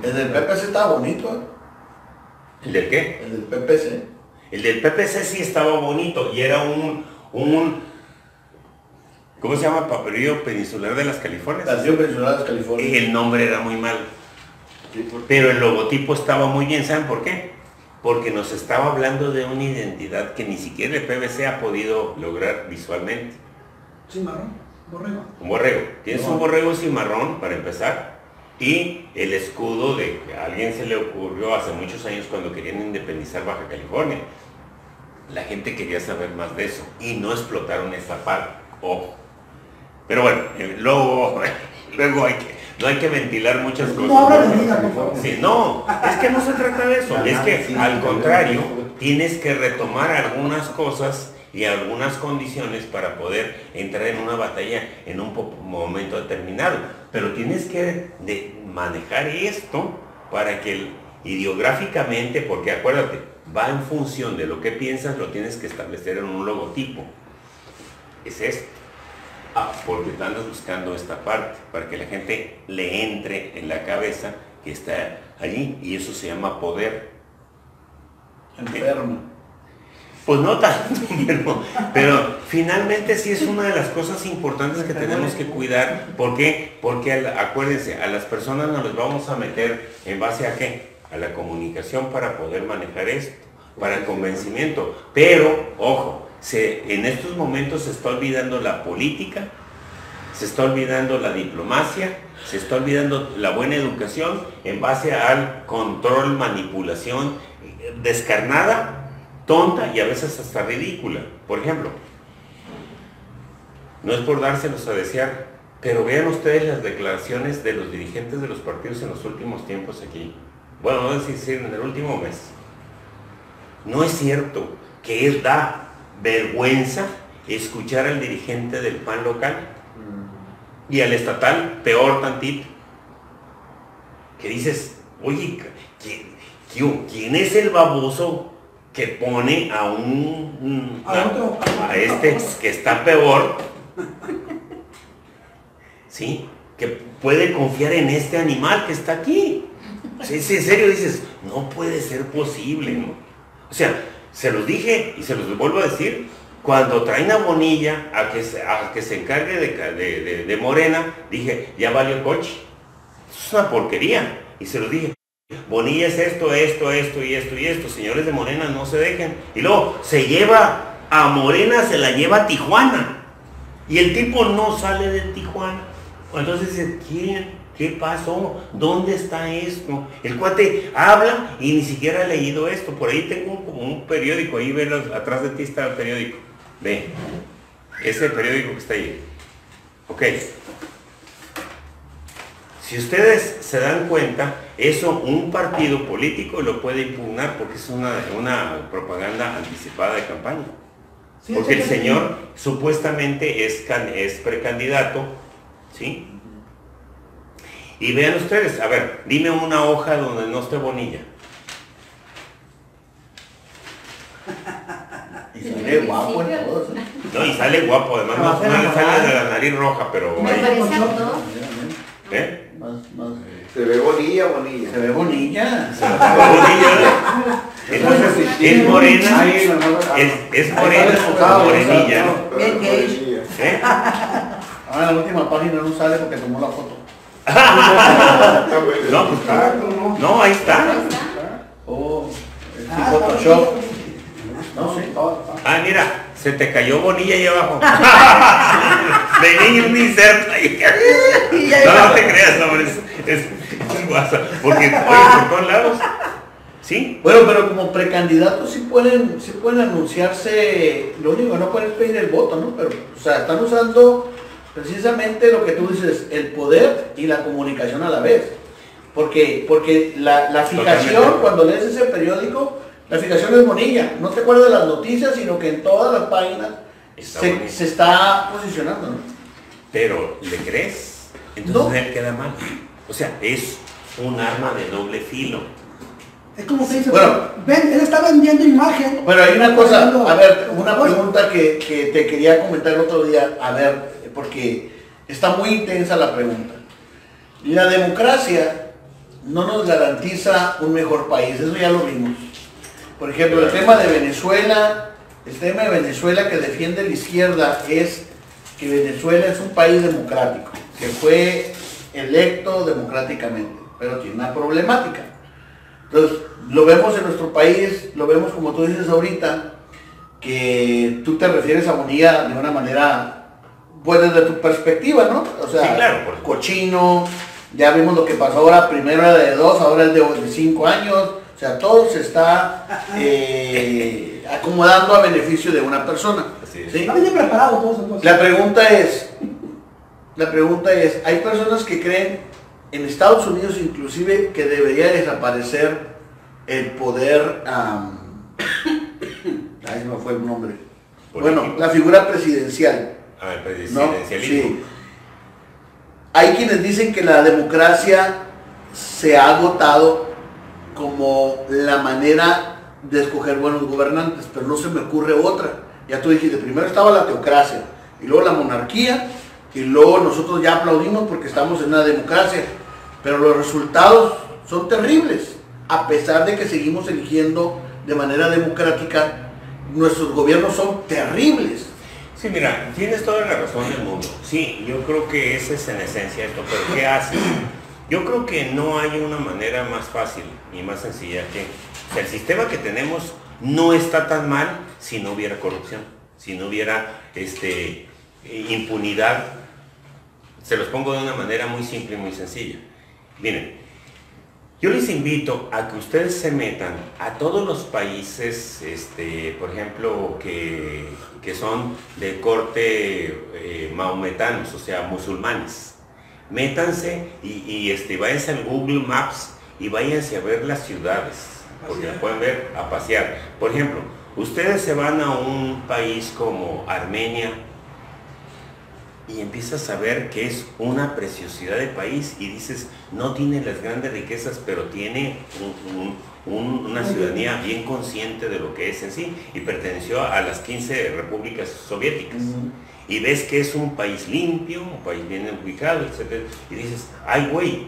El del PPC estaba bonito, ¿eh? ¿El del qué? El del PPC. El del PPC sí estaba bonito y era un ¿cómo se llama? Partido Peninsular de las Californias. Partido Peninsular de las Californias. Y el nombre era muy malo. Pero el logotipo estaba muy bien, ¿saben por qué? Porque nos estaba hablando de una identidad que ni siquiera el PVC ha podido lograr visualmente. Cimarrón, borrego. Un borrego. Tienes un borrego cimarrón para empezar y el escudo de que a alguien se le ocurrió hace muchos años cuando querían independizar Baja California. La gente quería saber más de eso y no explotaron esa parte. Ojo. Pero bueno, luego no hay que ventilar muchas cosas. No habla de vida, por favor. Sí, no, es que no se trata de eso, es que al contrario, tienes que retomar algunas cosas y algunas condiciones para poder entrar en una batalla en un momento determinado. Pero tienes que manejar esto para que ideográficamente, porque acuérdate, va en función de lo que piensas, lo tienes que establecer en un logotipo. Es esto. Porque andas buscando esta parte, para que la gente le entre en la cabeza que está allí, y eso se llama poder. Enfermo. Pues no tanto, pero finalmente sí es una de las cosas importantes que tenemos que cuidar. ¿Por qué? Porque acuérdense, a las personas nos les vamos a meter en base a ¿qué? A la comunicación para poder manejar esto, para el convencimiento. Pero, ojo, en estos momentos se está olvidando la política, se está olvidando la diplomacia, se está olvidando la buena educación en base al control, manipulación descarnada, tonta y a veces hasta ridícula. Por ejemplo, no es por dárselos a desear, pero vean ustedes las declaraciones de los dirigentes de los partidos en los últimos tiempos aquí. Bueno, no es decir, en el último mes. No es cierto que da vergüenza escuchar al dirigente del PAN local y al estatal, peor tantito, que dices, oye, ¿quién es el baboso que pone a este que está peor? ¿Sí? Que puede confiar en este animal que está aquí. Sí, en serio dices, no puede ser posible, ¿no? O sea, se los dije y se los vuelvo a decir, cuando traen a Bonilla a que se encargue de Morena, dije, ya valió el coche. Es una porquería. Y se los dije, Bonilla es esto, esto, esto y esto y esto. Señores de Morena, no se dejen. Y luego se lleva a Morena, se la lleva a Tijuana. Y el tipo no sale de Tijuana. Entonces dice, ¿qué pasó? ¿Dónde está esto? El cuate habla y ni siquiera ha leído esto. Por ahí tengo como un periódico, ahí ve atrás de ti está el periódico. Ve, ese periódico que está ahí. Ok. Si ustedes se dan cuenta, eso un partido político lo puede impugnar porque es una propaganda anticipada de campaña. Sí, porque el señor supuestamente es precandidato, ¿sí? Y vean ustedes, a ver, dime una hoja donde no esté Bonilla. Y sale guapo en todos. No, y sale guapo, además no le sale de la nariz roja, pero... Me parece actor. ¿Eh? Se ve Bonilla. Se ve Bonilla. Entonces, es morena, es morenilla, ¿no? Ahora en la última página no sale porque tomó la foto. No, pues no, ahí está. Oh, el Photoshop. No sé. Ah, mira, se te cayó Bonilla ahí abajo. De niño un inserto ahí. No te creas, hombre, es WhatsApp. Porque, oye, por todos lados. ¿Sí? Bueno, pero como precandidatos sí pueden anunciarse, lo único que no pueden es pedir el voto, ¿no? Pero, o sea, están usando precisamente lo que tú dices, el poder y la comunicación a la vez. Porque la fijación, Totalmente. cuando lees ese periódico, la fijación es Bonilla. No te acuerdas de las noticias, sino que en todas las páginas Está se está posicionando, ¿no? Pero, ¿le crees? Entonces No. él queda mal. O sea, es un arma de doble filo. Es como que dice, Bueno. él está vendiendo imagen. Pero hay una cosa, vendiendo a ver, una cosa. pregunta que te quería comentar el otro día, a ver, porque está muy intensa la pregunta. La democracia no nos garantiza un mejor país, eso ya lo vimos. Por ejemplo, el tema de Venezuela que defiende la izquierda es que Venezuela es un país democrático, que fue electo democráticamente, pero tiene una problemática. Entonces, lo vemos en nuestro país, lo vemos como tú dices ahorita, que tú te refieres a Bonilla de una manera, pues desde tu perspectiva, ¿no? O sea, Sí, claro, por cochino, ya vimos lo que pasó ahora, primero era de 2, ahora es de 5 años, o sea, todo se está acomodando a beneficio de una persona. Así es. ¿sí? Está bien preparado todo eso. La pregunta es, hay personas que creen en Estados Unidos inclusive que debería desaparecer el poder, ahí no fue el nombre, Político. bueno, la figura presidencial, Ah, el ¿no? presidencialismo. Sí. Hay quienes dicen que la democracia se ha agotado como la manera de escoger buenos gobernantes, pero no se me ocurre otra. Ya tú dijiste, primero estaba la teocracia, y luego la monarquía, y luego nosotros ya aplaudimos porque estamos en una democracia, pero los resultados son terribles, a pesar de que seguimos eligiendo de manera democrática, nuestros gobiernos son terribles. Sí, mira, tienes toda la razón del mundo. Sí, yo creo que esa es en esencia esto, pero ¿qué haces? Yo creo que no hay una manera más fácil y más sencilla que o sea, el sistema que tenemos no está tan mal si no hubiera corrupción, si no hubiera impunidad. Se los pongo de una manera muy simple y muy sencilla. Miren, yo les invito a que ustedes se metan a todos los países, por ejemplo, que son de corte maometanos, o sea, musulmanes. Métanse y váyanse al Google Maps y váyanse a ver las ciudades, porque las pueden ver, a pasear. Por ejemplo, ustedes se van a un país como Armenia, y empiezas a ver que es una preciosidad de país y dices, no tiene las grandes riquezas, pero tiene una ciudadanía bien consciente de lo que es en sí y perteneció a las 15 repúblicas soviéticas. Y ves que es un país limpio, un país bien ubicado, etc. Y dices, ay güey,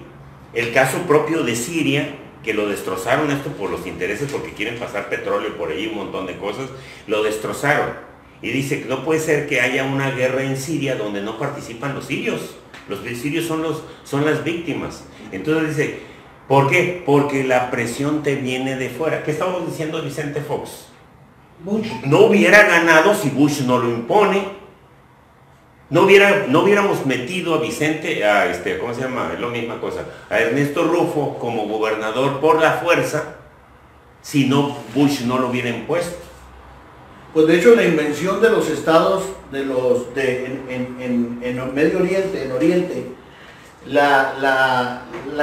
el caso propio de Siria, que lo destrozaron esto por los intereses, porque quieren pasar petróleo por ahí, un montón de cosas, lo destrozaron. Y dice que no puede ser que haya una guerra en Siria donde no participan los sirios. Los sirios son las víctimas. Entonces dice, ¿por qué? Porque la presión te viene de fuera. ¿Qué estamos diciendo Vicente Fox? Bush. No hubiera ganado si Bush no lo impone. No hubiéramos metido a Vicente, ¿cómo se llama? Es la misma cosa. A Ernesto Rufo como gobernador por la fuerza, si no Bush no lo hubiera impuesto. Pues de hecho la invención de los estados en Medio Oriente, en Oriente, la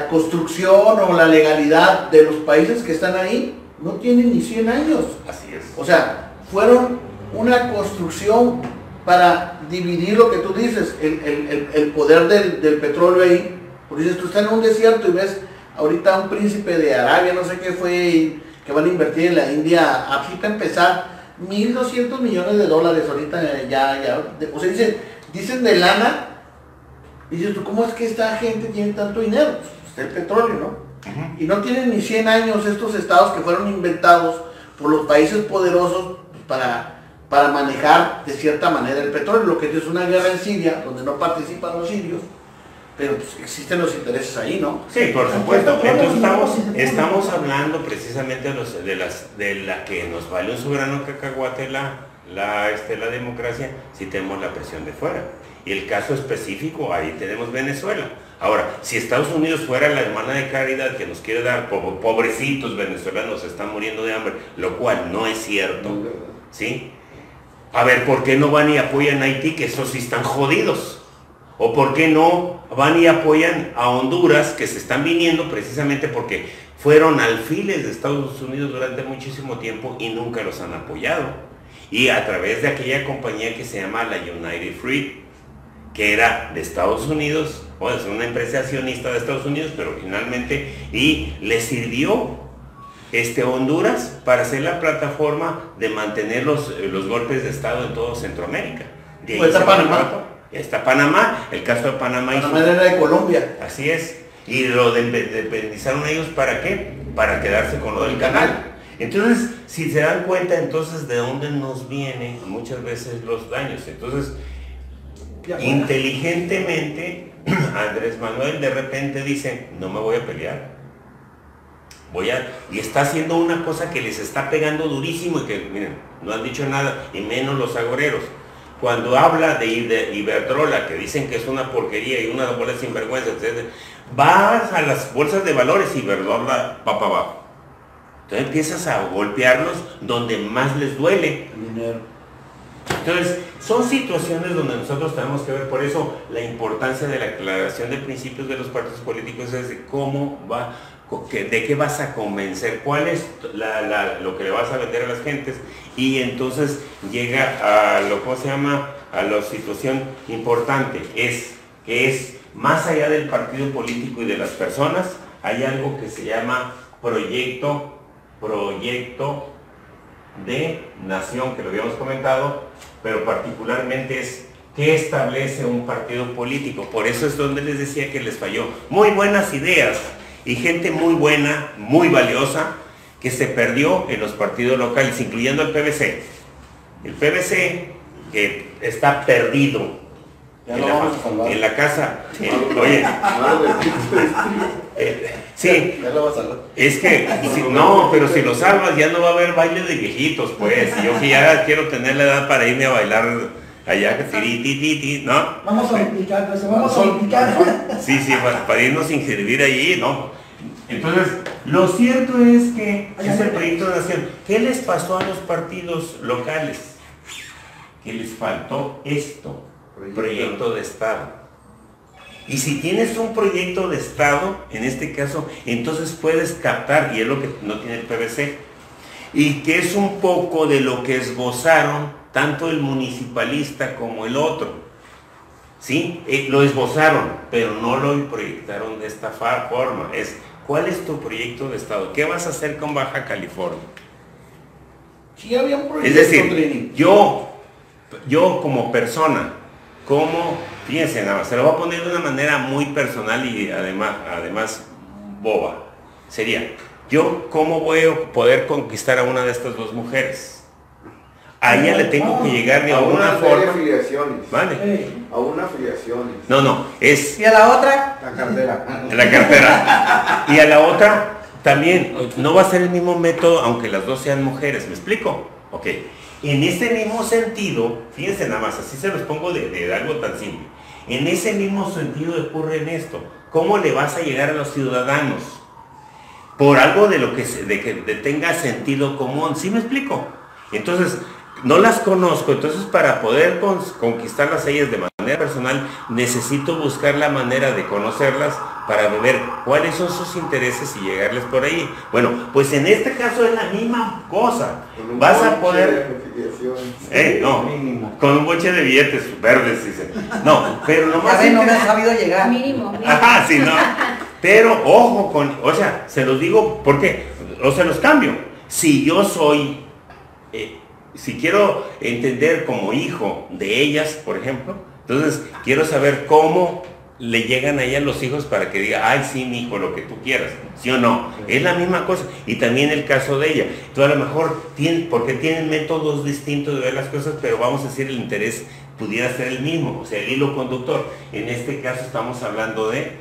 construcción o la legalidad de los países que están ahí no tienen ni 100 años. Así es. O sea, fueron una construcción para dividir lo que tú dices, el poder del petróleo ahí. Porque dices, tú estás en un desierto y ves ahorita un príncipe de Arabia, no sé qué fue, que van a invertir en la India, así para empezar, $1,200 millones ahorita ya. O sea, dicen de lana, y dices tú, ¿cómo es que esta gente tiene tanto dinero? Pues está el petróleo, ¿no? Y no tienen ni 100 años estos estados que fueron inventados por los países poderosos para manejar de cierta manera el petróleo. Lo que es una guerra en Siria, donde no participan los sirios, pero pues, existen los intereses ahí, ¿no? Sí, por supuesto. Entonces estamos hablando precisamente de la que nos vale un soberano cacahuate la democracia si tenemos la presión de fuera. Y el caso específico, ahí tenemos Venezuela. Ahora, si Estados Unidos fuera la hermana de caridad que nos quiere dar, pobrecitos venezolanos están muriendo de hambre, lo cual no es cierto, ¿sí? A ver, ¿por qué no van y apoyan a Haití, que esos sí están jodidos? ¿O por qué no van y apoyan a Honduras, que se están viniendo precisamente porque fueron alfiles de Estados Unidos durante muchísimo tiempo y nunca los han apoyado? Y a través de aquella compañía que se llama la United Fruit, que era de Estados Unidos, bueno, es una empresa accionista de Estados Unidos, pero finalmente, y le sirvió Honduras para ser la plataforma de mantener los golpes de Estado en todo Centroamérica. De ahí está Panamá. Está Panamá, el caso de Panamá. Panamá era de Colombia. Así es. Y lo independizaron ellos, ¿para qué? Para quedarse con lo del canal. Entonces, si se dan cuenta, entonces, de dónde nos vienen muchas veces los daños. Entonces, inteligentemente, Andrés Manuel de repente dice, no me voy a pelear. Y está haciendo una cosa que les está pegando durísimo y que, miren, no han dicho nada, y menos los agoreros. Cuando habla de Iberdrola, que dicen que es una porquería y una bola sinvergüenza, etc., vas a las bolsas de valores y Iberdrola va para abajo. Entonces empiezas a golpearlos donde más les duele. Dinero. Entonces, son situaciones donde nosotros tenemos que ver, por eso la importancia de la aclaración de principios de los partidos políticos es de cómo va, de qué vas a convencer, cuál es lo que le vas a vender a las gentes, y entonces llega a a la situación importante, que es más allá del partido político y de las personas, hay algo que se llama proyecto de nación, que lo habíamos comentado, pero particularmente es qué establece un partido político. Por eso es donde les decía que les falló muy buenas ideas y gente muy buena, muy valiosa, que se perdió en los partidos locales, incluyendo el PVC. El PVC, que está perdido en la casa. Oye, sí, es que, pero si lo salvas ya no va a haber baile de viejitos, pues. Y yo que ya quiero tener la edad para irme a bailar allá, ¿no? Vamos a implicar, pues, vamos a implicar. Sí, para irnos a inscribir allí, ¿no? Entonces, lo cierto es que es el proyecto de nación. ¿Qué les pasó a los partidos locales? Que les faltó esto, proyecto de Estado. Y si tienes un proyecto de Estado, en este caso, entonces puedes captar, y es lo que no tiene el PVC, y que es un poco de lo que esbozaron tanto el municipalista como el otro. ¿Sí? Lo esbozaron, pero no lo proyectaron de esta forma. ¿Cuál es tu proyecto de Estado? ¿Qué vas a hacer con Baja California? Sí, había un proyecto. Es decir, yo como persona, fíjense nada más, se lo voy a poner de una manera muy personal y además boba. Sería, yo cómo voy a poder conquistar a una de estas dos mujeres. A ella le tengo que llegar de alguna forma. ¿Vale? A una afiliaciones. No, es... ¿Y a la otra? La cartera. La cartera. Y a la otra también, no va a ser el mismo método, aunque las dos sean mujeres, ¿me explico? Ok. En ese mismo sentido, fíjense nada más, así se los pongo de algo tan simple. En ese mismo sentido ocurre en esto. ¿Cómo le vas a llegar a los ciudadanos? Por algo de lo que tenga sentido común, ¿sí me explico? Entonces, no las conozco, entonces para poder conquistarlas ellas de manera personal, necesito buscar la manera de conocerlas para ver cuáles son sus intereses y llegarles por ahí. Bueno, pues en este caso es la misma cosa. Vas a poder... con un boche de billetes verdes, dicen. No, pero nomás... no me ha sabido llegar. Mínimo. Ajá, sí, no. Pero ojo se los digo, ¿por qué? O se los cambio. Si yo soy... si quiero entender como hijo de ellas, por ejemplo, entonces quiero saber cómo le llegan ahí a los hijos para que diga, ay sí, mi hijo, lo que tú quieras, ¿sí o no? Es la misma cosa. Y también el caso de ella. Tú a lo mejor, porque tienen métodos distintos de ver las cosas, pero vamos a decir, el interés pudiera ser el mismo, o sea, el hilo conductor. En este caso estamos hablando de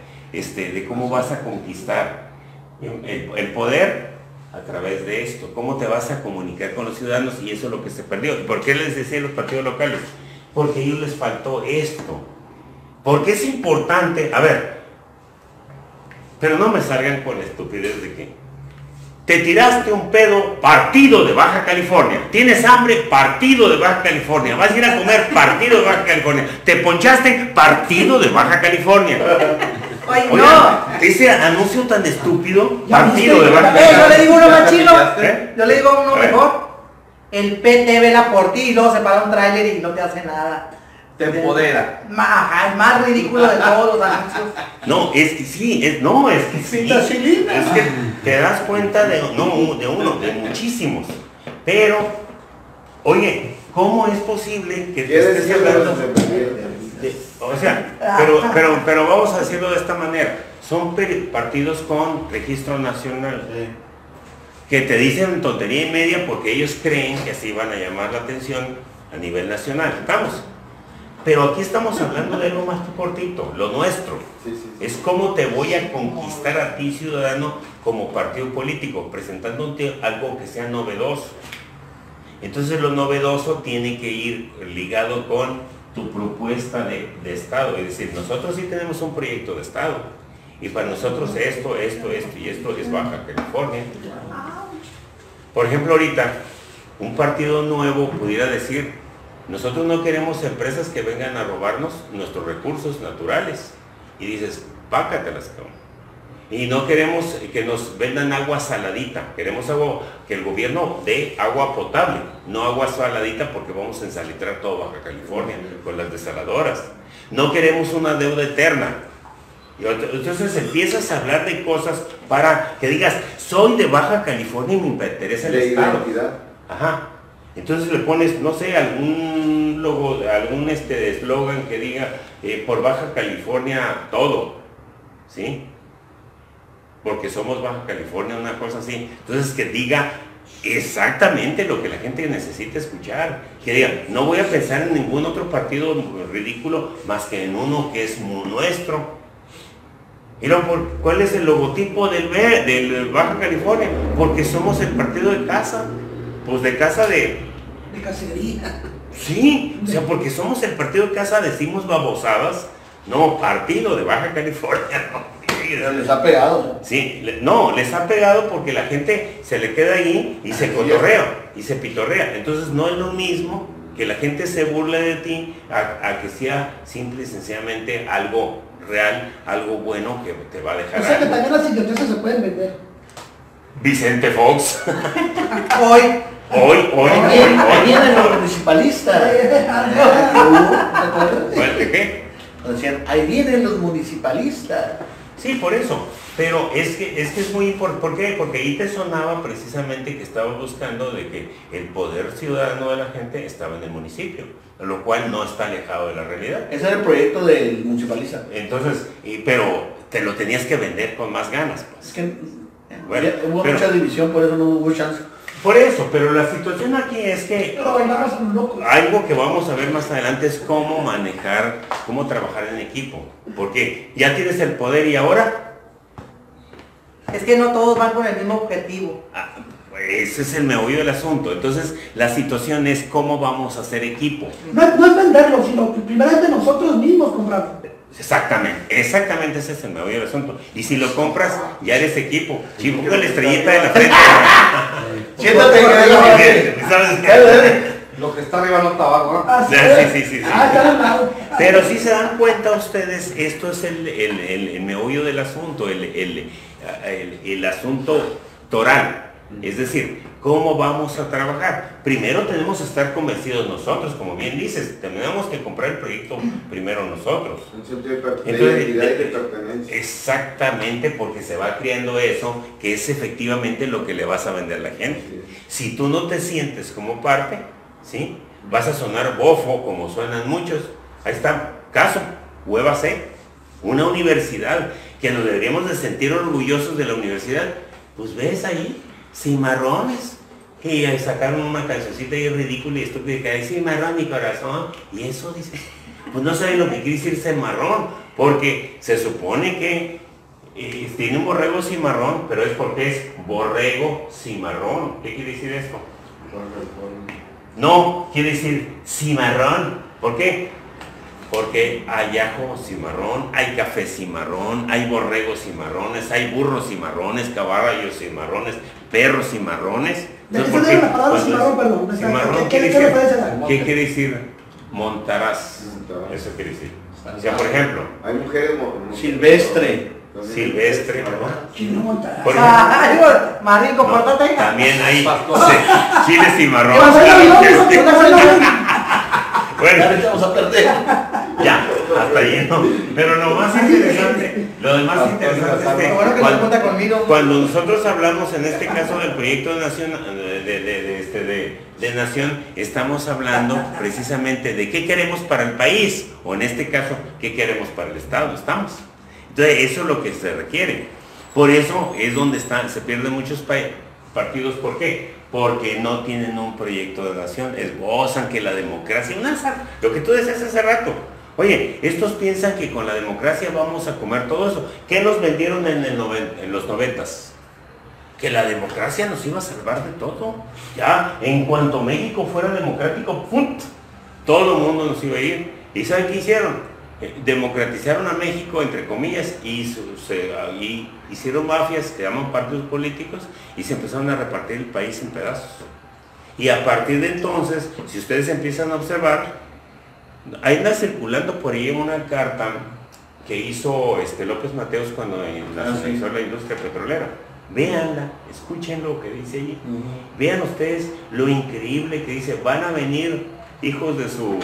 cómo vas a conquistar el poder a través de esto, cómo te vas a comunicar con los ciudadanos, y eso es lo que se perdió. ¿Y por qué les decía los partidos locales? Porque a ellos les faltó esto. Porque es importante, a ver, pero no me salgan con la estupidez de que te tiraste un pedo, partido de Baja California, tienes hambre, partido de Baja California, vas a ir a comer, partido de Baja California, te ponchaste, partido de Baja California. Oye, Oigan, no. ese anuncio tan estúpido, Ya partido viste, de Baja Yo le California. digo uno más chino. ¿Eh? Yo le digo uno A ver. mejor. El PT vela por ti y luego se para un tráiler y no te hace nada. Te empodera. Ajá, el más ridículo de todos los anuncios. No, es que sí, es que sí. Vitacilina. Es que te das cuenta de muchísimos. Pero, oye, ¿cómo es posible que te ¿Quieres estés decir hablando? O sea, pero vamos a decirlo de esta manera. Son partidos con registro nacional. Que te dicen tontería y media porque ellos creen que así van a llamar la atención a nivel nacional. ¿Estamos? Pero aquí estamos hablando de lo más cortito, lo nuestro. Sí. Es cómo te voy a conquistar a ti, ciudadano, como partido político, presentándote algo que sea novedoso. Entonces lo novedoso tiene que ir ligado con tu propuesta de Estado. Es decir, nosotros sí tenemos un proyecto de Estado. Y para nosotros esto y esto es Baja California. Por ejemplo, ahorita, un partido nuevo pudiera decir, nosotros no queremos empresas que vengan a robarnos nuestros recursos naturales. Y dices, pácatelas, cabrón. Y no queremos que nos vendan agua saladita, queremos que el gobierno dé agua potable, no agua saladita porque vamos a ensalitrar todo Baja California con las desaladoras. No queremos una deuda eterna. Y entonces empiezas a hablar de cosas para que digas, soy de Baja California y me interesa el De Estado. identidad. Ajá. Entonces le pones, no sé, algún logo, algún eslogan que diga, por Baja California todo, ¿sí? Porque somos Baja California, una cosa así. Entonces que diga exactamente lo que la gente necesita escuchar. Que diga, no voy a pensar en ningún otro partido ridículo más que en uno que es nuestro. Y luego, ¿cuál es el logotipo del Baja California? Porque somos el partido de casa. Pues de casa de cacería. Sí, o sea, porque somos el partido de casa, decimos babosadas. No, partido de Baja California. Pero les ha pegado. Sí, no, les ha pegado porque la gente se le queda ahí y se cotorrea y se pitorrea. Entonces no es lo mismo que la gente se burle de ti a que sea simple y sencillamente algo real, algo bueno que te va a dejar O sea que algo. también las idioteces se pueden vender. Vicente Fox. Hoy. Hoy. Ahí vienen los municipalistas. ¿Cuál de qué? Decían, ahí vienen los municipalistas. Sí, por eso. Pero es que es muy importante. ¿Por qué? Porque ahí te sonaba precisamente que estaba buscando de que el poder ciudadano de la gente estaba en el municipio, lo cual no está alejado de la realidad. Ese era el proyecto del municipalista. Entonces, pero te lo tenías que vender con más ganas, pues. Es que Bueno, hubo pero- mucha división, por eso no hubo chance. Por eso, pero la situación aquí es que Pero bailamos a los locos. algo que vamos a ver más adelante es cómo manejar, cómo trabajar en equipo. Porque ya tienes el poder y ahora, Es que no todos van con el mismo objetivo. ese es el meollo del asunto. Entonces, la situación es cómo vamos a hacer equipo. No es venderlo, sino que primeramente nosotros mismos comprarlo. Exactamente ese es el meollo del asunto. Y si lo compras, ya eres equipo. Si pongo la estrellita de la frente. Siéntate que ¿Sabes qué? Lo que está arriba no está abajo, ¿no? Así Sí, es. sí. Ah, está al lado. Pero si se dan cuenta ustedes, esto es el meollo del asunto, el asunto toral. Es decir, ¿cómo vamos a trabajar? Primero tenemos que estar convencidos nosotros, como bien dices, tenemos que comprar el proyecto primero nosotros. Un sentido de Entonces, identidad y de pertenencia. exactamente, porque se va creando eso, que es efectivamente lo que le vas a vender a la gente. Si tú no te sientes como parte, ¿sí? Vas a sonar bofo, como suenan muchos. Ahí está, caso, hueva C. una universidad, que nos deberíamos de sentir orgullosos de la universidad, pues ves ahí, cimarrones, y sacaron una cancioncita ahí ridícula y estúpida que dice cimarrón mi corazón, y eso dice, pues no saben lo que quiere decir cimarrón, porque se supone que tiene un borrego cimarrón, pero es porque es borrego cimarrón. ¿Qué quiere decir esto? No, quiere decir cimarrón. ¿Por qué? Porque hay ajo cimarrón, hay café cimarrón, hay borregos cimarrones, hay burros cimarrones, caballos cimarrones, perros cimarrones. ¿De qué se debe la palabra cimarrón, perdón? Cimarrón ¿Qué referencia da? ¿Qué quiere decir montaraz? Eso quiere decir. O sea, por ejemplo, Hay mujeres Silvestre. silvestre, ¿verdad? Chino Montaraz. Por ejemplo, Ay, Marín, compórtate. también hay Pastor. chile cimarrón. ¿Qué va a ser la biología? ¿Qué va a ser la biología? Bueno, Ya le vamos a perder. ya, hasta ahí no. Pero lo más interesante, lo más interesante es que Bueno que no cuenta conmigo. cuando nosotros hablamos en este caso del proyecto de nación, de nación, estamos hablando precisamente de qué queremos para el país, o en este caso, qué queremos para el Estado. Estamos. Entonces, eso es lo que se requiere. Por eso es donde se pierden muchos partidos. ¿Por qué? Porque no tienen un proyecto de nación, esbozan que la democracia, lo que tú decías hace rato, oye, estos piensan que con la democracia vamos a comer todo eso. ¿Qué nos vendieron en los 90s? Que la democracia nos iba a salvar de todo. Ya, en cuanto México fuera democrático, ¡pum!, todo el mundo nos iba a ir. ¿Y saben qué hicieron? Democratizaron a México, entre comillas, y hicieron mafias que llaman partidos políticos y se empezaron a repartir el país en pedazos. Y a partir de entonces, si ustedes empiezan a observar, ahí anda circulando por ahí una carta que hizo López Mateos cuando nacionalizó la industria petrolera. Véanla, escuchen lo que dice allí. Vean ustedes lo increíble que dice, van a venir hijos de su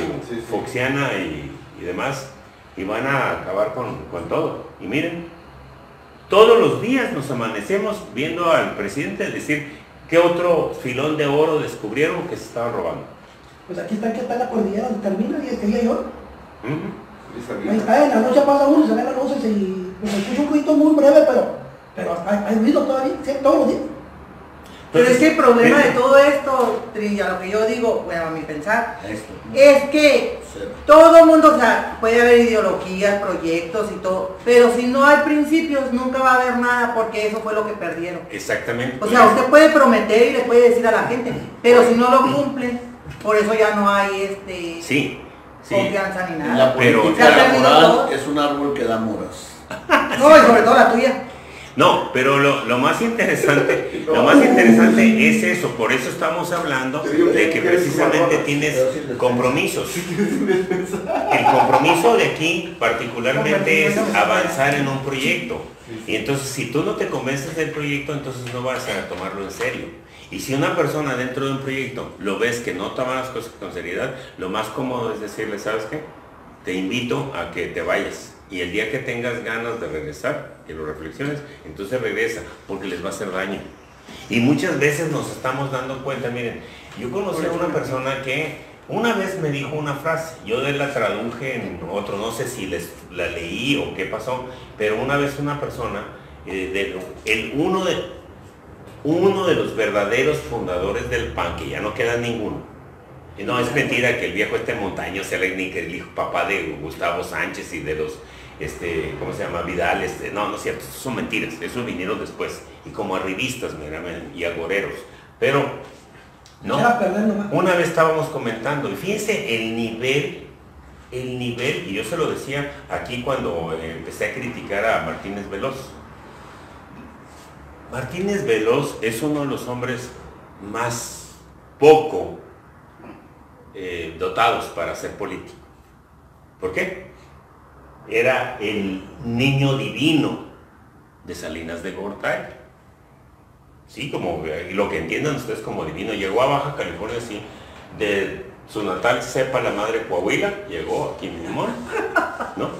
Foxiana y demás, y van a acabar con todo. Y miren, todos los días nos amanecemos viendo al presidente decir qué otro filón de oro descubrieron que se estaban robando. Pues aquí está, que está la cordillera donde termina y este día yo. Ujú. Ahí está, en la noche pasa uno, se ven las luces y pues escucha un ruido muy breve, pero hasta hay ruido todavía, sí, todos los días. Pero es que el problema de todo esto, Trilla, lo que yo digo, bueno, a mi pensar, es que todo el mundo, o sea, puede haber ideologías, proyectos y todo, pero si no hay principios, nunca va a haber nada, porque eso fue lo que perdieron. Exactamente. O sea, usted puede prometer y le puede decir a la gente, pero si no lo cumple, por eso ya no hay Sí. confianza ni La nada. política Se ha perdido laboral todo. es un árbol que da moras. No, y sobre todo la tuya. No, pero lo más interesante, es eso. Por eso estamos hablando de que precisamente tienes compromisos. El compromiso de aquí particularmente es avanzar en un proyecto. Y entonces si tú no te convences del proyecto, entonces no vas a tomarlo en serio. Y si una persona dentro de un proyecto lo ves que no toma las cosas con seriedad, lo más cómodo es decirle, ¿sabes qué? Te invito a que te vayas. Y el día que tengas ganas de regresar, que lo reflexiones, entonces regresa, porque les va a hacer daño. Y muchas veces nos estamos dando cuenta, miren, yo conocí a una persona que una vez me dijo una frase, yo la traduje en otro, no sé si la leí o qué pasó, pero una vez una persona, uno de los verdaderos fundadores del PAN, que ya no queda ninguno. Y no, es mentira que el viejo montaño sea el hijo papá de Gustavo Sánchez y de los, ¿cómo se llama? Vidal, no es cierto, eso son mentiras, eso vinieron después, y como arribistas, y agoreros. Pero, no, una vez estábamos comentando, y fíjense el nivel, y yo se lo decía aquí cuando empecé a criticar a Martínez Veloz. Martínez Veloz es uno de los hombres más poco dotados para ser político. ¿Por qué? Era el niño divino de Salinas de Gortari. Sí, como lo que entiendan ustedes como divino. Llegó a Baja California, sí, de su natal cepa la madre Coahuila, llegó aquí mismo, ¿no?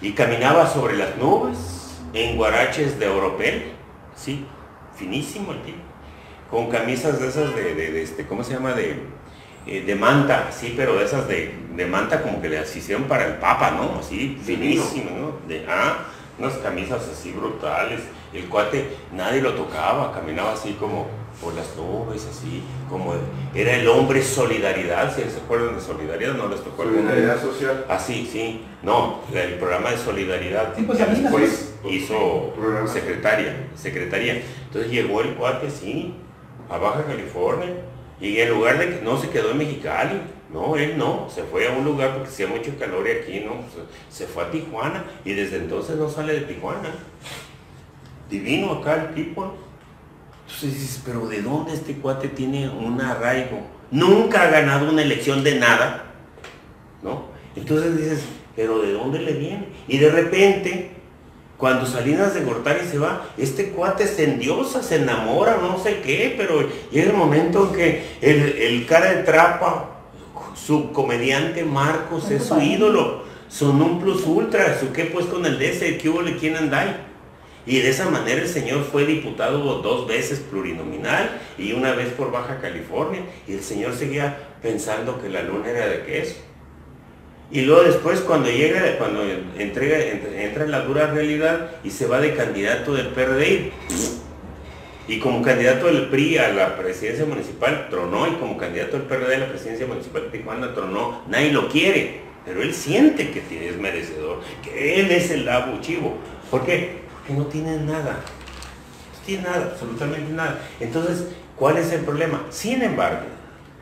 Y caminaba sobre las nubes, en guaraches de oropel, sí, finísimo el tipo, con camisas de esas ¿cómo se llama? de manta, así, pero de esas de manta como que las hicieron para el Papa, ¿no? Así, finísimo, ¿no? Unas camisas así brutales. El cuate, nadie lo tocaba, caminaba así como por las nubes, así, como era el hombre Solidaridad. ¿Si se acuerdan de Solidaridad? ¿No les tocó alguna? Solidaridad social. Así, sí. No, el programa de Solidaridad. Sí, pues, que Salinas, después hizo Programa. secretaría. Entonces llegó el cuate así, a Baja California, y en lugar de que no se quedó en Mexicali, no, él no, se fue a un lugar porque hacía mucho calor y aquí no, se fue a Tijuana y desde entonces no sale de Tijuana. Divino acá el tipo. Entonces dices, pero ¿de dónde este cuate tiene un arraigo? Nunca ha ganado una elección de nada, ¿no? Entonces dices, pero ¿de dónde le viene? Y de repente, cuando Salinas de Gortari se va, este cuate se endiosa, se enamora, no sé qué, pero llega el momento en que el cara de trapa, su comediante Marcos es su ídolo, su non plus ultra, su qué pues con el de ese, qué hubo le quién andai. Y de esa manera el señor fue diputado 2 veces plurinominal y una vez por Baja California, y el señor seguía pensando que la luna era de queso. Y luego después cuando entra en la dura realidad y se va de candidato del PRD, y como candidato del PRI a la presidencia municipal tronó, y como candidato del PRD a la presidencia municipal de Tijuana tronó, nadie lo quiere, pero él siente que es merecedor, que él es el abo chivo. ¿Por qué? Porque no tiene nada. No tiene nada, absolutamente nada. Entonces, ¿cuál es el problema? Sin embargo,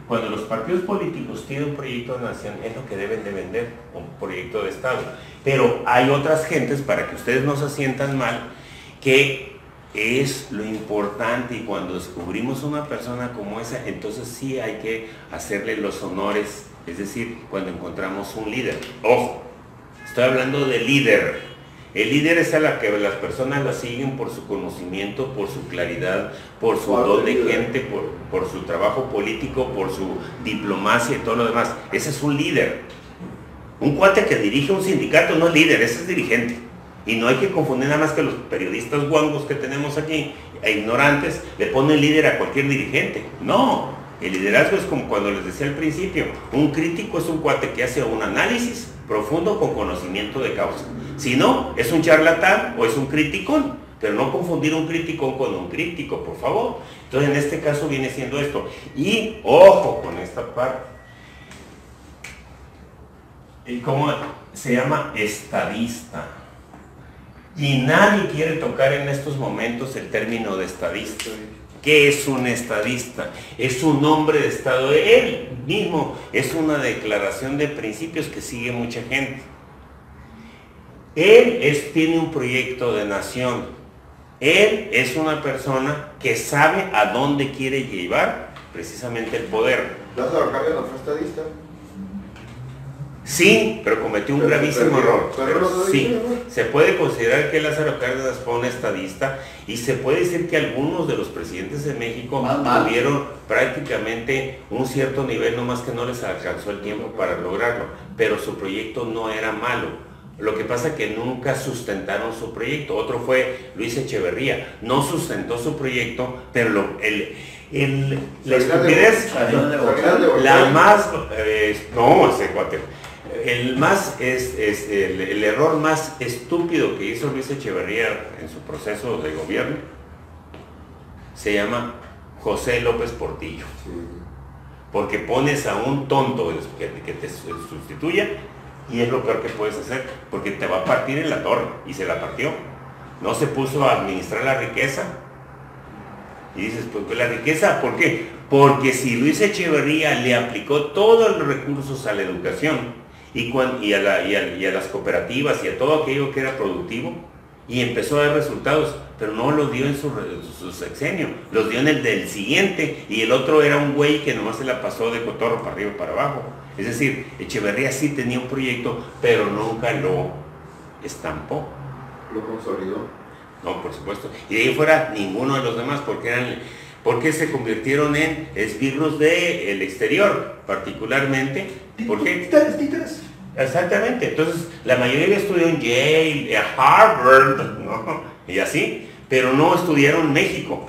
cuando los partidos políticos tienen un proyecto de nación, es lo que deben de vender, un proyecto de Estado. Pero hay otras gentes, para que ustedes no se sientan mal, que es lo importante, y cuando descubrimos una persona como esa, entonces sí hay que hacerle los honores, es decir, cuando encontramos un líder. Ojo, estoy hablando de líder. El líder es a la que las personas la siguen por su conocimiento, por su claridad, por su don de gente, por su trabajo político, por su diplomacia y todo lo demás. Ese es un líder. Un cuate que dirige un sindicato no es líder, ese es dirigente. Y no hay que confundir nada más que los periodistas guangos que tenemos aquí, e ignorantes, le ponen líder a cualquier dirigente. No, el liderazgo es como cuando les decía al principio, un crítico es un cuate que hace un análisis profundo con conocimiento de causa. Si no, es un charlatán o es un criticón, pero no confundir un criticón con un crítico, por favor. Entonces en este caso viene siendo esto. Y ojo con esta parte. ¿Y cómo se llama? Estadista. Y nadie quiere tocar en estos momentos el término de estadista. ¿Qué es un estadista? Es un hombre de Estado. Él mismo es una declaración de principios que sigue mucha gente. Él tiene un proyecto de nación. Él es una persona que sabe a dónde quiere llevar precisamente el poder. Lázaro Cárdenas fue estadista. Sí, pero cometió un gravísimo error. Pero sí, se puede considerar que Lázaro Cárdenas fue un estadista y se puede decir que algunos de los presidentes de México tuvieron prácticamente un cierto nivel, no más que no les alcanzó el tiempo para lograrlo, pero su proyecto no era malo. Lo que pasa es que nunca sustentaron su proyecto. Otro fue Luis Echeverría, no sustentó su proyecto, pero la estupidez, la más, no, ese cuate. El error más estúpido que hizo Luis Echeverría en su proceso de gobierno se llama José López Portillo. Porque pones a un tonto que te sustituya y es lo peor que puedes hacer, porque te va a partir en la torre, y se la partió. No se puso a administrar la riqueza. Y dices, pues la riqueza, ¿por qué? Porque si Luis Echeverría le aplicó todos los recursos a la educación, y a las cooperativas y a todo aquello que era productivo, y empezó a dar resultados, pero no los dio en su sexenio, los dio en el del siguiente, y el otro era un güey que nomás se la pasó de cotorro para arriba y para abajo. Es decir, Echeverría sí tenía un proyecto, pero nunca lo estampó. Lo consolidó. No, por supuesto. Y de ahí fuera ninguno de los demás, porque se convirtieron en esbirros del exterior, particularmente. ¿Por qué? Títeres. Exactamente. Entonces, la mayoría estudió en Yale, en Harvard, ¿no? Y así, pero no estudiaron en México.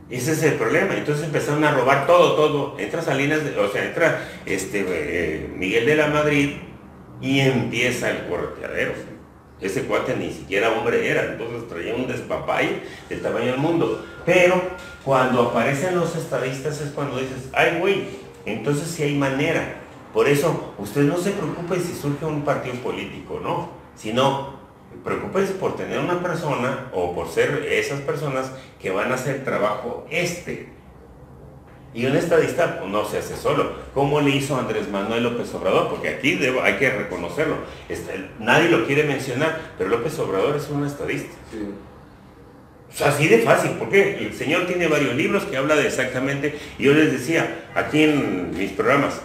Ese es el problema. Entonces empezaron a robar todo. Entra Salinas, entra Miguel de la Madrid y empieza el correteadero. Ese cuate ni siquiera hombre era, entonces traía un despapalle del tamaño del mundo. Pero cuando aparecen los estadistas es cuando dices, ay güey, entonces sí hay manera. Por eso, usted no se preocupe si surge un partido político, no, sino preocúpese por tener una persona o por ser esas personas que van a hacer el trabajo Y un estadista pues, no se hace solo. ¿Cómo le hizo Andrés Manuel López Obrador? Porque aquí hay que reconocerlo. Nadie lo quiere mencionar, pero López Obrador es un estadista. Sí. O sea, así de fácil, porque el señor tiene varios libros que habla de exactamente, y yo les decía, aquí en mis programas,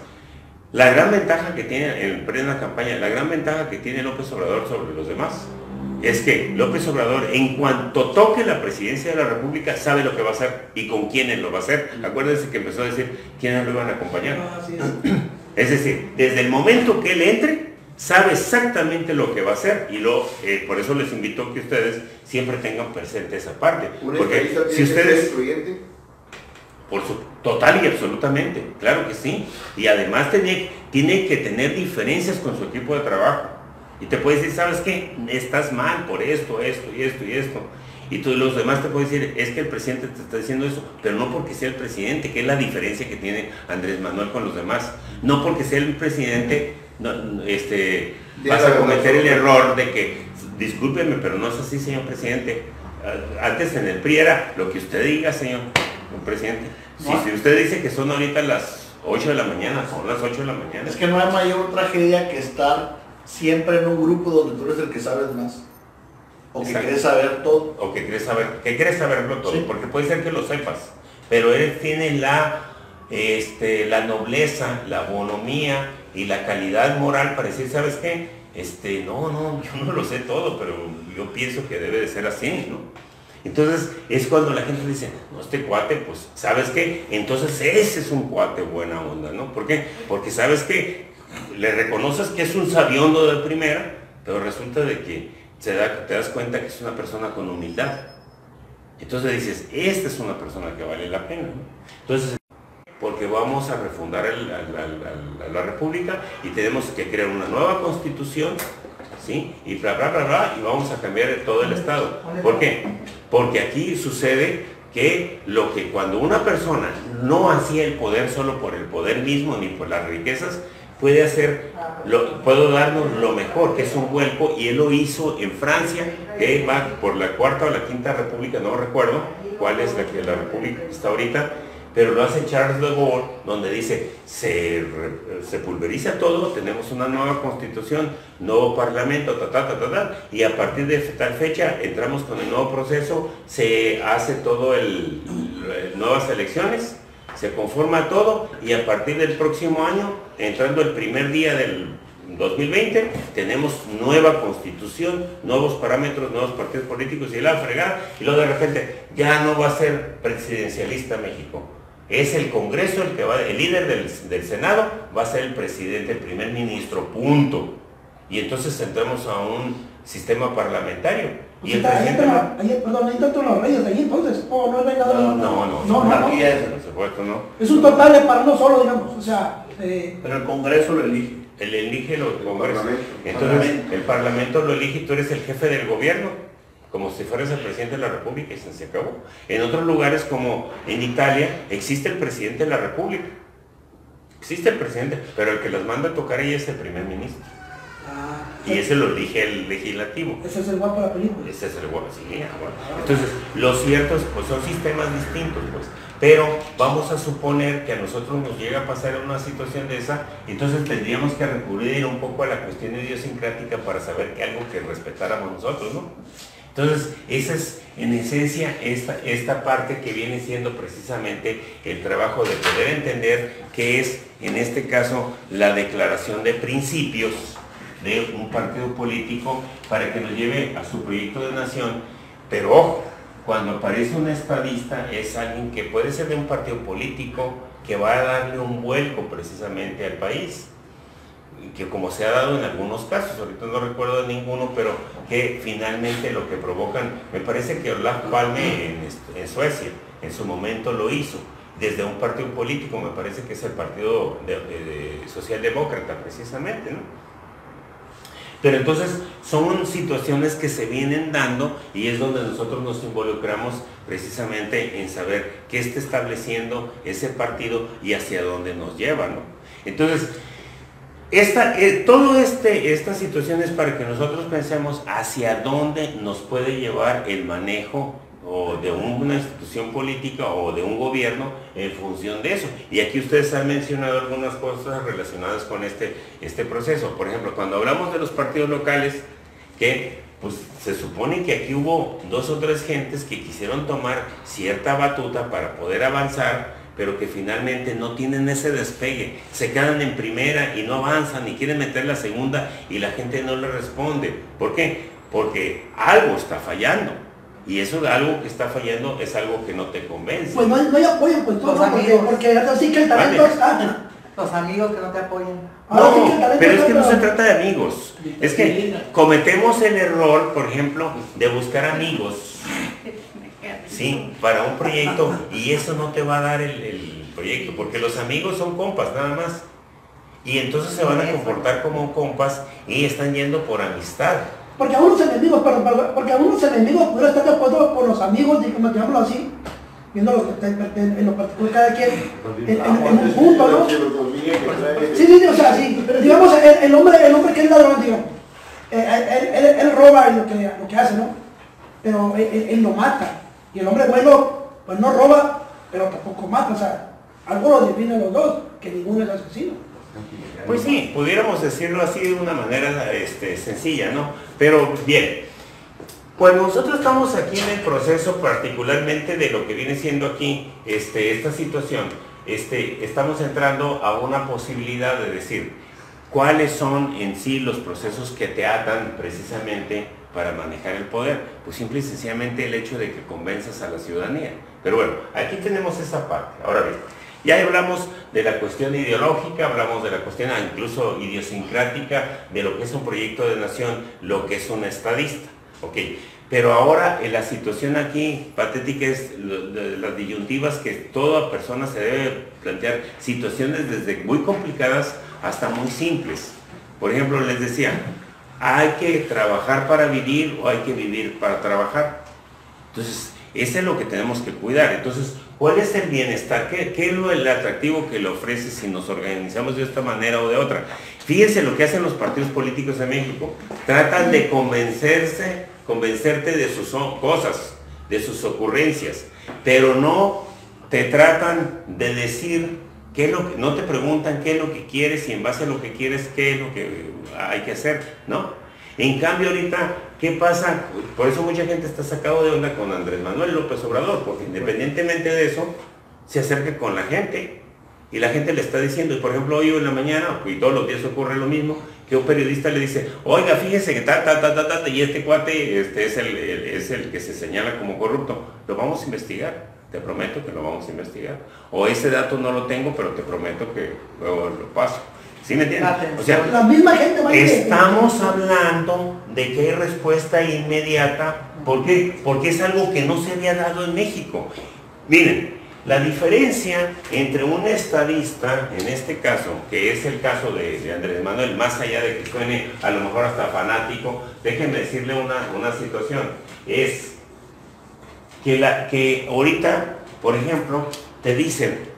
la gran ventaja que tiene en plena campaña, la gran ventaja que tiene López Obrador sobre los demás, es que López Obrador, en cuanto toque la presidencia de la República, sabe lo que va a hacer y con quiénes lo va a hacer. Acuérdense que empezó a decir quiénes lo iban a acompañar. Así Es decir, desde el momento que él entre, sabe exactamente lo que va a hacer y por eso les invito que ustedes siempre tengan presente esa parte. Porque si ustedes... Total y absolutamente, claro que sí. Y además tiene que tener diferencias con su equipo de trabajo. Y te puede decir, ¿sabes qué? Estás mal por esto y esto. Y tú, los demás te pueden decir, es que el presidente te está diciendo eso, pero no porque sea el presidente, que es la diferencia que tiene Andrés Manuel con los demás. No porque sea el presidente, vas a cometer el error de que, discúlpeme, pero no es así, señor presidente. Antes en el PRI era lo que usted diga, señor presidente. Si usted dice que son ahorita las 8 de la mañana, son las 8 de la mañana. Es que no hay mayor tragedia que estar siempre en un grupo donde tú eres el que sabes más. O que quieres saber todo. O que quieres saberlo todo. Sí. Porque puede ser que lo sepas. Pero él tiene la nobleza, la bonomía y la calidad moral para decir, ¿sabes qué? No, yo no lo sé todo, pero yo pienso que debe de ser así, ¿no? Entonces es cuando la gente dice, no, este cuate, pues, ¿sabes qué? Entonces ese es un cuate buena onda, ¿no? ¿Por qué? Porque sabes que le reconoces que es un sabiondo de primera, pero resulta de que te das cuenta que es una persona con humildad. Entonces dices, esta es una persona que vale la pena, ¿no? Entonces, porque vamos a refundar la República y tenemos que crear una nueva constitución, ¿sí? Y bla, y vamos a cambiar todo el Estado. ¿Por qué? Porque aquí sucede que cuando una persona no hacía el poder solo por el poder mismo ni por las riquezas, puedo darnos lo mejor, que es un vuelco, y él lo hizo en Francia, que va por la cuarta o la quinta república, no recuerdo cuál es la república que está ahorita, pero lo hace Charles de Gaulle, donde dice, se pulveriza todo, tenemos una nueva constitución, nuevo parlamento, y a partir de tal fecha entramos con el nuevo proceso, se hace todo nuevas elecciones, se conforma todo, y a partir del próximo año, entrando el primer día del 2020, tenemos nueva constitución, nuevos parámetros, nuevos partidos políticos y la fregada, y luego de repente ya no va a ser presidencialista México. Es el Congreso el líder del Senado va a ser el presidente, el primer ministro, punto. Y entonces entramos a un sistema parlamentario. Pues y el presidente... ahí entran los reyes, ahí entonces, no hay nada. No, por supuesto, no. Es un total para uno solo, digamos, o sea... Pero el Congreso lo elige. Él elige los Congresos. Entonces, el Parlamento lo elige y tú eres el jefe del gobierno, como si fueras el presidente de la República, y se acabó. En otros lugares, como en Italia, existe el presidente de la República. Existe el presidente, pero el que los manda a tocar ahí es el primer ministro. Y ese lo elige el legislativo. Ese es el guapo de la película. Ese es el guapo, sí, bueno. Entonces, lo cierto es, pues son sistemas distintos, pues. Pero vamos a suponer que a nosotros nos llega a pasar una situación de esa, entonces tendríamos que recurrir un poco a la cuestión idiosincrática para saber que algo que respetáramos nosotros, ¿no? Entonces, esa es en esencia esta parte que viene siendo precisamente el trabajo de poder entender qué es, en este caso, la declaración de principios de un partido político para que nos lleve a su proyecto de nación. Pero ojo, cuando aparece un estadista es alguien que puede ser de un partido político que va a darle un vuelco precisamente al país, que como se ha dado en algunos casos, ahorita no recuerdo de ninguno, pero que finalmente lo que provocan, me parece que Olof Palme en Suecia, en su momento lo hizo, desde un partido político, me parece que es el Partido Socialdemócrata precisamente, ¿no? Pero entonces son situaciones que se vienen dando y es donde nosotros nos involucramos precisamente en saber qué está estableciendo ese partido y hacia dónde nos lleva, ¿no? Entonces, esta situación es para que nosotros pensemos hacia dónde nos puede llevar el manejo o de una institución política o de un gobierno en función de eso. Y aquí ustedes han mencionado algunas cosas relacionadas con este proceso. Por ejemplo, cuando hablamos de los partidos locales, que pues se supone que aquí hubo 2 o 3 gentes que quisieron tomar cierta batuta para poder avanzar, pero que finalmente no tienen ese despegue, se quedan en primera y no avanzan, y quieren meter la segunda y la gente no le responde. ¿Por qué? Porque algo está fallando. Y eso, algo que está fallando, es algo que no te convence. Pues no hay apoyo, pues todo, Los amigos. porque así que el talento está. Los amigos que no te apoyan. No, pero es que no se trata de amigos. Es que cometemos el error, por ejemplo, de buscar amigos, ¿sí?, para un proyecto, y eso no te va a dar el proyecto, porque los amigos son compas, nada más. Y entonces se van a comportar como compas y están yendo por amistad. Porque a unos enemigos, porque a unos enemigos pudieron estar de acuerdo con los amigos, digámoslo así, viendo en lo particular cada quien, en un punto, ¿no? Sí, o sea, sí, pero digamos, el hombre que es ladrón, digamos, él roba lo que hace, ¿no? Pero él lo mata, y el hombre bueno, pues no roba, pero tampoco mata, o sea, algo lo define a los dos, que ninguno es asesino. Pues sí, pudiéramos decirlo así de una manera sencilla, ¿no? Pero bien, cuando nosotros estamos aquí en el proceso, particularmente de lo que viene siendo aquí esta situación, estamos entrando a una posibilidad de decir cuáles son en sí los procesos que te atan precisamente para manejar el poder. Pues simple y sencillamente el hecho de que convenzas a la ciudadanía. Pero bueno, aquí tenemos esa parte. Ahora bien, ya hablamos de la cuestión ideológica, hablamos de la cuestión incluso idiosincrática, de lo que es un proyecto de nación, lo que es un estadista. Ok, pero ahora la situación aquí patética es las disyuntivas que toda persona se debe plantear, situaciones desde muy complicadas hasta muy simples. Por ejemplo, les decía, hay que trabajar para vivir o hay que vivir para trabajar. Entonces, eso es lo que tenemos que cuidar. Entonces, ¿cuál es el bienestar? ¿Qué es el atractivo que le ofrece si nos organizamos de esta manera o de otra? Fíjense lo que hacen los partidos políticos en México. Tratan de convencerte de sus cosas, de sus ocurrencias, pero no te tratan de decir qué es lo que, no te preguntan qué es lo que quieres y en base a lo que quieres, qué es lo que hay que hacer, ¿no? En cambio ahorita, ¿qué pasa? Por eso mucha gente está sacado de onda con Andrés Manuel López Obrador, porque independientemente de eso, se acerca con la gente y la gente le está diciendo, y por ejemplo hoy en la mañana, y todos los días ocurre lo mismo, que un periodista le dice, oiga, fíjese que y este cuate es el que se señala como corrupto, lo vamos a investigar, te prometo que lo vamos a investigar, o ese dato no lo tengo, pero te prometo que luego lo paso. ¿Sí me entiendes? O sea, la misma gente estamos hablando de que hay respuesta inmediata. ¿Por qué? Porque es algo que no se había dado en México. Miren, la diferencia entre un estadista, en este caso, que es el caso de Andrés Manuel, más allá de que suene a lo mejor hasta fanático, déjenme decirle una situación, es que ahorita, por ejemplo, te dicen,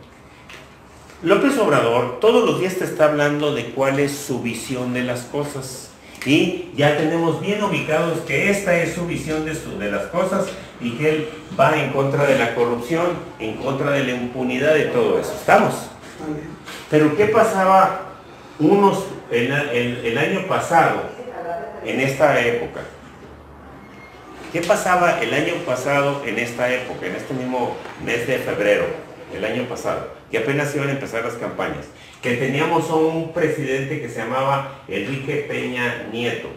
López Obrador todos los días te está hablando de cuál es su visión de las cosas y ya tenemos bien ubicados que esta es su visión de las cosas y que él va en contra de la corrupción, en contra de la impunidad, de todo eso. ¿Estamos? Pero ¿qué pasaba el año pasado en esta época? ¿Qué pasaba el año pasado en esta época, en este mismo mes de febrero, el año pasado? Que apenas iban a empezar las campañas, que teníamos a un presidente que se llamaba Enrique Peña Nieto.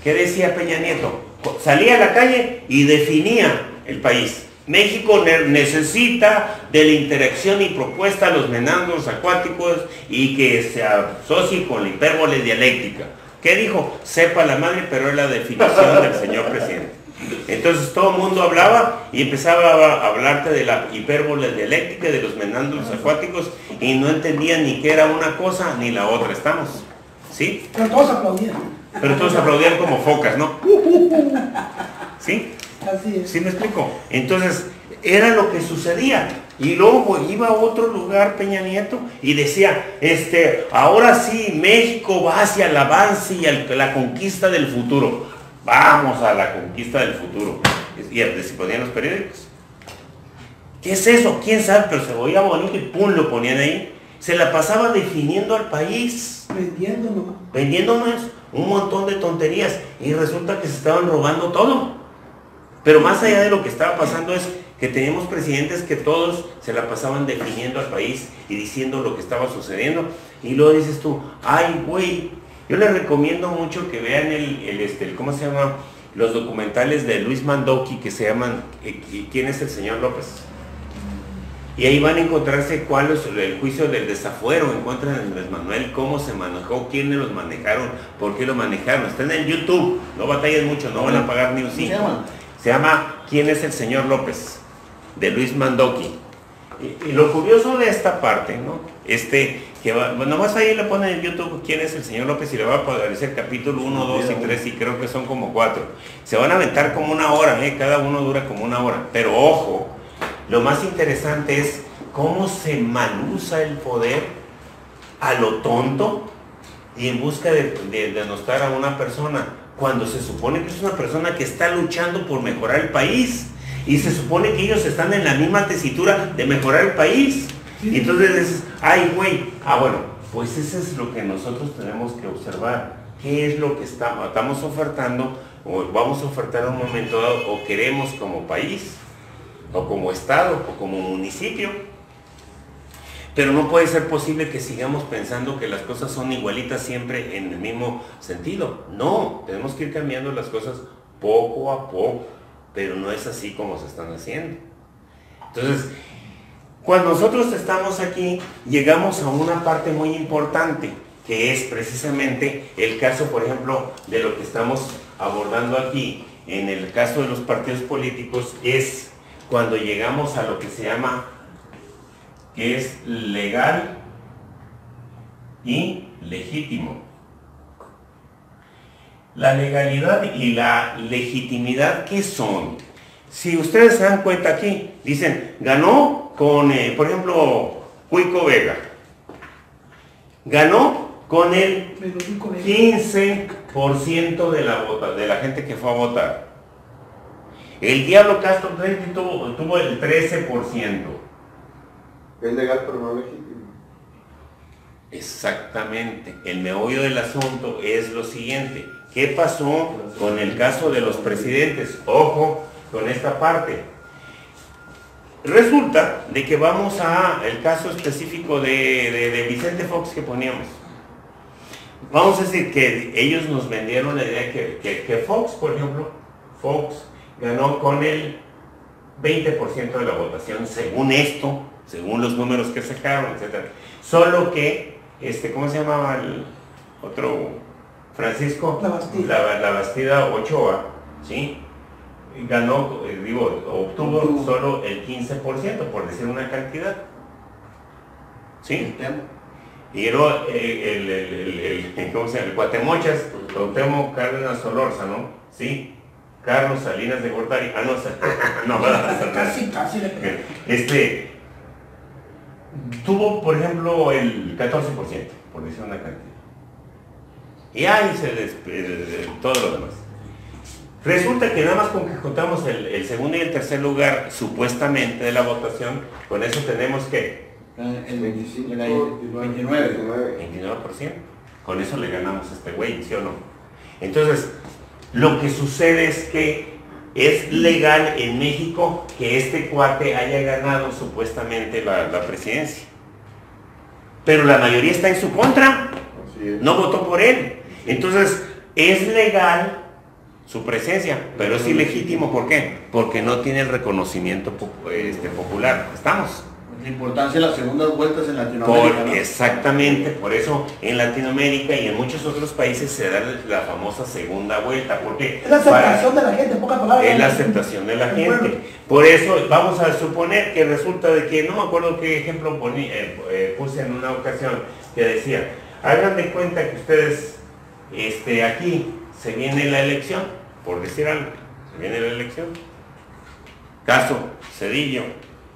¿Qué decía Peña Nieto? Salía a la calle y definía el país. México necesita de la interacción y propuesta a los meandros acuáticos y que se asocie con la hipérbole dialéctica. ¿Qué dijo? Sepa la madre, pero es la definición del señor presidente. Entonces todo el mundo hablaba y empezaba a hablarte de la hipérbole dialéctica, de los menándulos acuáticos, y no entendían ni qué era una cosa ni la otra. ¿Estamos? ¿Sí? Pero todos aplaudían. Pero todos aplaudían como focas, ¿no? ¿Sí? Así es. ¿Sí me explico? Entonces, era lo que sucedía. Y luego iba a otro lugar Peña Nieto y decía, ahora sí, México va hacia el avance y la conquista del futuro. Vamos a la conquista del futuro. Y se ponían los periódicos. ¿Qué es eso? ¿Quién sabe? Pero se oía bonito y pum, lo ponían ahí. Se la pasaba definiendo al país. Vendiéndonos un montón de tonterías. Y resulta que se estaban robando todo. Pero más allá de lo que estaba pasando es que teníamos presidentes que todos se la pasaban definiendo al país y diciendo lo que estaba sucediendo. Y luego dices tú, ay, güey, yo les recomiendo mucho que vean ¿cómo se llama? Los documentales de Luis Mandoki que se llaman ¿Quién es el señor López? Y ahí van a encontrarse cuál es el juicio del desafuero, encuentran a Andrés Manuel, cómo se manejó, quiénes los manejaron, por qué lo manejaron. Están en YouTube, no batallen mucho, no van a pagar ni un 5. Se llama ¿Quién es el señor López? De Luis Mandoki. Y lo curioso de esta parte, ¿no? Nomás ahí le ponen en YouTube ¿Quién es el señor López? Y le va a aparecer capítulo 1, 2 y 3 y creo que son como 4. Se van a aventar como una hora, cada uno dura como una hora. Pero ojo, lo más interesante es cómo se malusa el poder a lo tonto y en busca de denostar a una persona, cuando se supone que es una persona que está luchando por mejorar el país. Y se supone que ellos están en la misma tesitura de mejorar el país. Y entonces dices, ay, güey, bueno, pues eso es lo que nosotros tenemos que observar. ¿Qué es lo que estamos ofertando o vamos a ofertar en un momento dado o queremos como país, o como estado, o como municipio? Pero no puede ser posible que sigamos pensando que las cosas son igualitas siempre en el mismo sentido. No, tenemos que ir cambiando las cosas poco a poco. Pero no es así como se están haciendo. Entonces, cuando nosotros estamos aquí, llegamos a una parte muy importante, que es precisamente el caso, por ejemplo, de lo que estamos abordando aquí, en el caso de los partidos políticos, es cuando llegamos a lo que se llama, que es legal y legítimo. La legalidad y la legitimidad, ¿qué son? Si ustedes se dan cuenta aquí, dicen, ganó con, por ejemplo, Cuico Vega. Ganó con el 15% de la gente que fue a votar. El Diablo Castro tuvo el 13%. Es legal pero no legítimo. Exactamente. El meollo del asunto es lo siguiente. ¿Qué pasó con el caso de los presidentes? Ojo con esta parte. Resulta de que vamos a el caso específico de Vicente Fox que poníamos. Vamos a decir que ellos nos vendieron la idea que Fox, por ejemplo, Fox ganó con el 20% de la votación, según esto, según los números que sacaron, etc. Solo que, ¿cómo se llamaba el otro? Francisco La Bastida Ochoa, ¿sí? Ganó, obtuvo solo el 15%, por decir una cantidad. ¿Sí? Y luego ¿cómo se llama? El Cuatemochas, Cuauhtémoc Cárdenas Solórzano, ¿sí? Carlos Salinas de Gortari, no, casi tuvo, por ejemplo, el 14%, por decir una cantidad. Y ahí todo lo demás. Resulta que nada más con que juntamos el segundo y el tercer lugar, supuestamente, de la votación, con eso tenemos que el 25, 29. 29%. Con eso le ganamos a este güey, ¿sí o no? Entonces, lo que sucede es que es legal en México que este cuate haya ganado supuestamente la presidencia. Pero la mayoría está en su contra. No votó por él. Entonces, es legal su presencia, pero es ilegítimo. ¿Por qué? Porque no tiene el reconocimiento popular. ¿Estamos? La importancia de las segundas vueltas en Latinoamérica, ¿no? Exactamente, por eso en Latinoamérica y en muchos otros países se da la famosa segunda vuelta, porque Es la aceptación de la gente, en pocas palabras. es la aceptación de la El pueblo. gente. Por eso vamos a suponer que resulta de que, no me acuerdo qué ejemplo puse en una ocasión, que decía, hagan de cuenta que ustedes, aquí se viene la elección, por decir algo, se viene la elección. Caso Cedillo,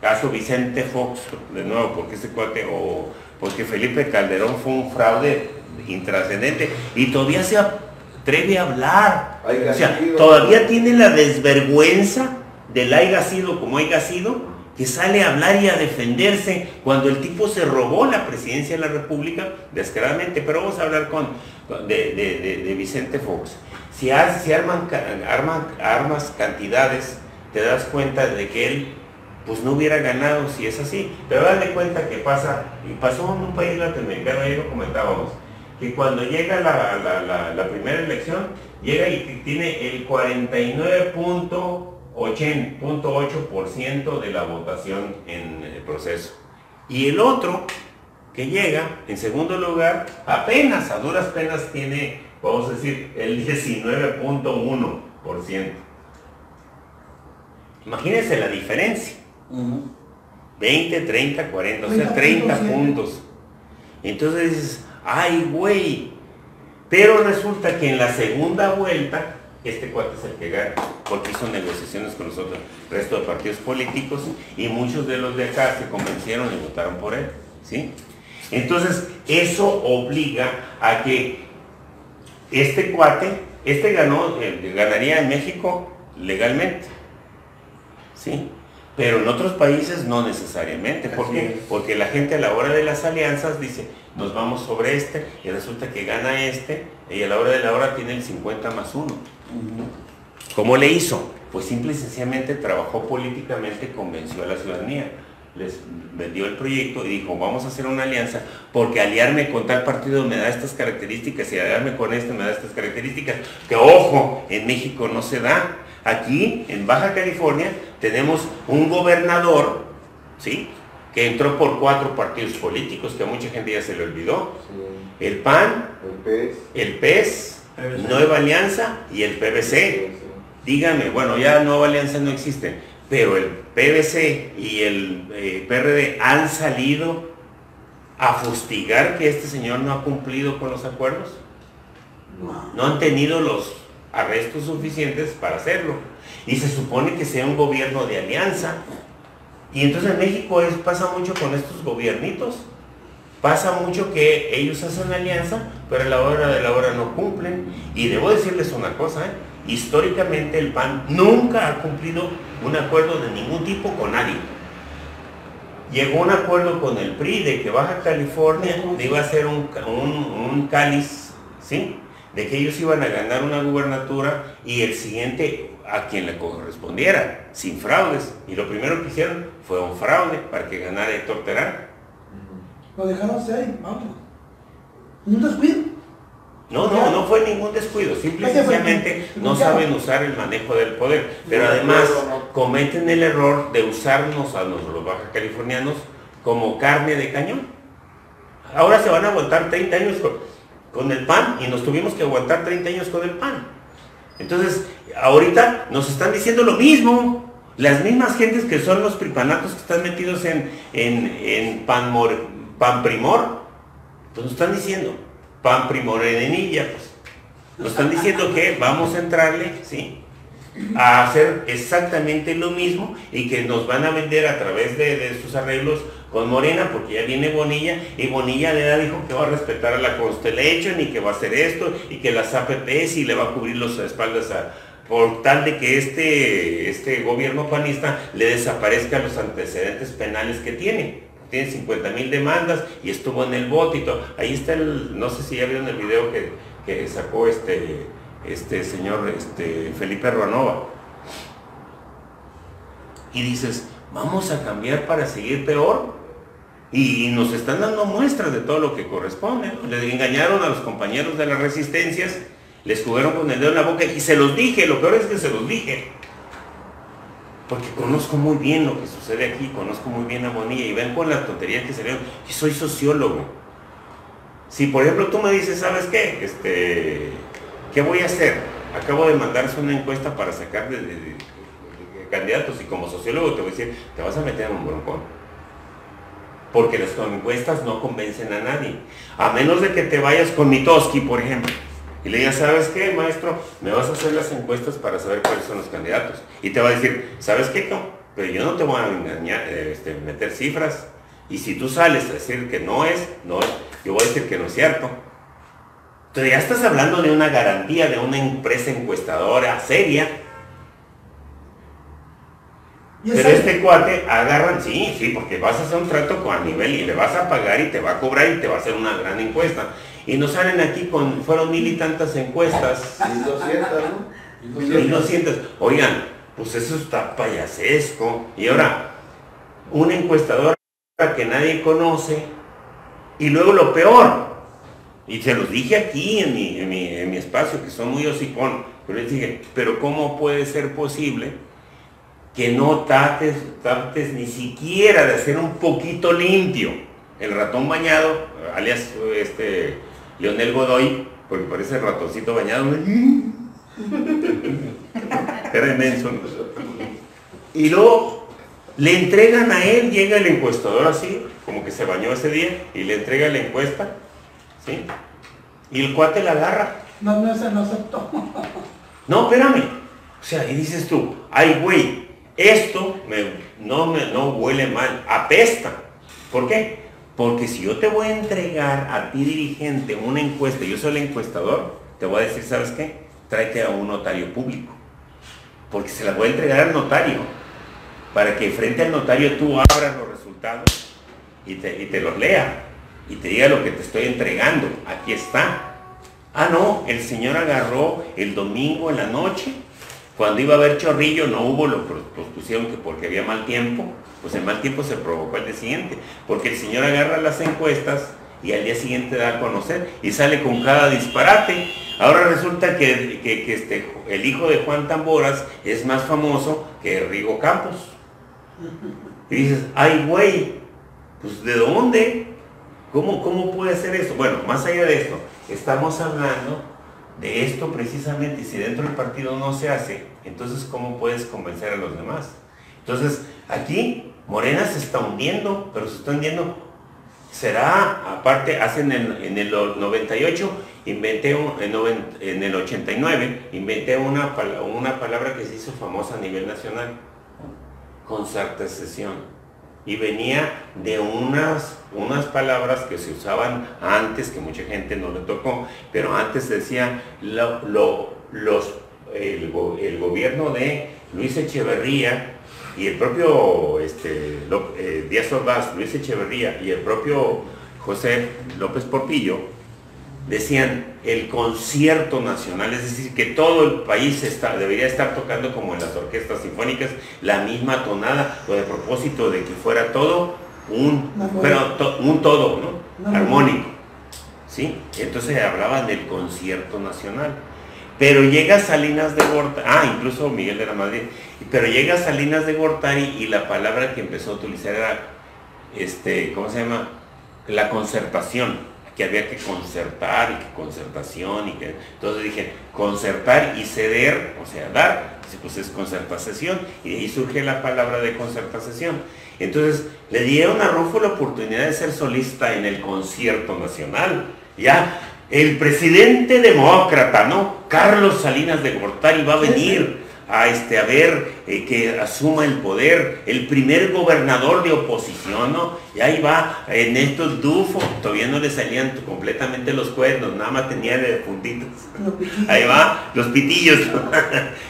caso Vicente Fox, de nuevo, porque este cuate, o porque Felipe Calderón fue un fraude intrascendente y todavía se atreve a hablar. O sea, todavía tiene la desvergüenza del haya sido como haya sido, que sale a hablar y a defenderse cuando el tipo se robó la presidencia de la República descaradamente. Pero vamos a hablar de Vicente Fox. Si armas cantidades, te das cuenta de que él pues no hubiera ganado si es así. Pero dale cuenta que pasa, y pasó en un país latinoamericano, ahí lo comentábamos, que cuando llega la primera elección, llega y tiene el 49.8% de la votación en el proceso. Y el otro, que llega en segundo lugar, apenas, a duras penas tiene, vamos a decir, el 19.1%. Imagínense la diferencia. 20, 30, 40, o sea, 30 puntos. Entonces dices, ay, güey. Pero resulta que en la segunda vuelta, este cuate es el que gana, porque hizo negociaciones con los otros resto de partidos políticos y muchos de los de acá se convencieron y votaron por él, ¿sí? Entonces, eso obliga a que este cuate, ganaría en México legalmente, ¿sí? Pero en otros países no necesariamente. ¿Por qué? Porque la gente a la hora de las alianzas dice, nos vamos sobre este, y resulta que gana este, y a la hora de la hora tiene el 50 más 1. ¿Cómo le hizo? Pues simple y sencillamente trabajó políticamente, convenció a la ciudadanía, les vendió el proyecto y dijo, vamos a hacer una alianza, porque aliarme con tal partido me da estas características, y aliarme con este me da estas características, que ojo, en México no se da. Aquí, en Baja California, tenemos un gobernador, ¿sí?, que entró por 4 partidos políticos, que a mucha gente ya se le olvidó. Sí. El PAN, el PES, Nueva Alianza y el PVC. Sí. Dígame, bueno, ya Nueva Alianza no existe, pero el PVC y el PRD han salido a fustigar que este señor no ha cumplido con los acuerdos. No han tenido los arrestos suficientes para hacerlo, y se supone que sea un gobierno de alianza. Y entonces en México pasa mucho con estos gobiernitos, pasa mucho que ellos hacen alianza, pero a la hora de la hora no cumplen. Y debo decirles una cosa, históricamente el PAN nunca ha cumplido un acuerdo de ningún tipo con nadie. Llegó a un acuerdo con el PRI de que Baja California iba a ser un cáliz, ¿sí?, de que ellos iban a ganar una gubernatura y el siguiente a quien le correspondiera, sin fraudes. Y lo primero que hicieron fue un fraude para que ganara Héctor Terán. Lo dejaron ser, vamos. ¿Un descuido? No fue ningún descuido, simplemente no saben usar el manejo del poder. Pero además cometen el error de usarnos a los baja californianos como carne de cañón. Ahora se van a aguantar 30 años con el PAN, y nos tuvimos que aguantar 30 años con el PAN. Entonces, ahorita nos están diciendo lo mismo. Las mismas gentes que son los pripanatos que están metidos en pan primor, pues nos están diciendo, pan primor en pues. Nos están diciendo que vamos a entrarle, ¿sí?, a hacer exactamente lo mismo, y que nos van a vender a través de sus arreglos con Morena, porque ya viene Bonilla, y Bonilla le dijo que va a respetar a la Constellation y que va a hacer esto, y que las APPs y le va a cubrir las espaldas por tal de que este gobierno panista le desaparezca los antecedentes penales que tiene. Tiene 50,000 demandas y estuvo en el bote y todo. Ahí está no sé si ya vieron el video que sacó este señor Felipe Ruanova. Y dices, ¿vamos a cambiar para seguir peor? Y nos están dando muestras de todo lo que corresponde, ¿no? Le engañaron a los compañeros de las resistencias, les jugaron con el dedo en la boca, y se los dije, lo peor es que se los dije. porque conozco muy bien lo que sucede aquí, conozco muy bien a Bonilla, y ven con la tontería que salieron, y soy sociólogo. Si por ejemplo tú me dices, ¿sabes qué? ¿Qué voy a hacer? Acabo de mandarse una encuesta para sacar de candidatos, y como sociólogo te voy a decir, te vas a meter en un broncón. Porque las encuestas no convencen a nadie. A menos de que te vayas con Mitoski, por ejemplo, y le digas, ¿sabes qué, maestro? Me vas a hacer las encuestas para saber cuáles son los candidatos. Y te va a decir, ¿sabes qué? No, pero yo no te voy a engañar, meter cifras. Y si tú sales a decir que no es, yo voy a decir que no es cierto. Entonces ya estás hablando de una garantía de una empresa encuestadora seria. Pero este cuate agarran, sí, porque vas a hacer un trato a nivel y le vas a pagar y te va a cobrar y te va a hacer una gran encuesta. Y nos salen aquí fueron 1000 y tantas encuestas. 1200, ¿no? 1200. Oigan, pues eso está payasesco. Y ahora, una encuestadora que nadie conoce, y luego lo peor, y se los dije aquí en mi espacio, que son muy hocicón, pero les dije, pero ¿cómo puede ser posible que no trates ni siquiera de hacer un poquito limpio el ratón bañado, alias Leonel Godoy, porque parece el ratoncito bañado? Era inmenso, ¿no? Y luego le entregan a él, llega el encuestador así, como que se bañó ese día, y le entrega la encuesta, ¿sí? Y el cuate la agarra. No se lo aceptó. No, espérame. O sea, y dices tú, ay güey, esto no huele mal, apesta. ¿Por qué? Porque si yo te voy a entregar a ti, dirigente, una encuesta, yo soy el encuestador, te voy a decir, ¿sabes qué? Tráete a un notario público. Porque se la voy a entregar al notario, para que frente al notario tú abras los resultados y te los lea, y te diga lo que te estoy entregando. Aquí está. Ah, no, el señor agarró el domingo en la noche, cuando iba a haber chorrillo, no hubo, lo pusieron que porque había mal tiempo. Pues el mal tiempo se provocó al día siguiente, porque el señor agarra las encuestas y al día siguiente da a conocer y sale con cada disparate. Ahora resulta que el hijo de Juan Tamboras es más famoso que Rigo Campos. Y dices, ay güey, pues ¿de dónde? ¿Cómo puede ser eso? Bueno, más allá de esto, estamos hablando de esto precisamente, y si dentro del partido no se hace, entonces ¿cómo puedes convencer a los demás? Entonces, aquí Morena se está hundiendo, pero se está hundiendo. Será, aparte, en el 98, en el 89, inventé una palabra que se hizo famosa a nivel nacional, concertación. Y venía de unas palabras que se usaban antes, que mucha gente no le tocó, pero antes decía el gobierno de Luis Echeverría y el propio Díaz Ordaz, Luis Echeverría y el propio José López Portillo decían el concierto nacional, es decir, que todo el país debería estar tocando como en las orquestas sinfónicas la misma tonada, o de propósito de que fuera todo un todo, ¿no? Armónico, ¿sí? Entonces hablaban del concierto nacional. Pero llega Salinas de Gortari, incluso Miguel de la Madrid, pero llega Salinas de Gortari y la palabra que empezó a utilizar era, ¿cómo se llama? La concertación, que había que concertar y que concertación y que... Entonces dije, concertar y ceder, o sea, dar, pues es concertación, y de ahí surge la palabra de concertación. Entonces le dieron a Rufo la oportunidad de ser solista en el concierto nacional, ya. El presidente demócrata, ¿no? Carlos Salinas de Gortari va a venir a ver que asuma el poder, el primer gobernador de oposición, ¿no? Y ahí va Ernesto Dufo, todavía no le salían completamente los cuernos, nada más tenía de puntitos. Ahí va, los pitillos.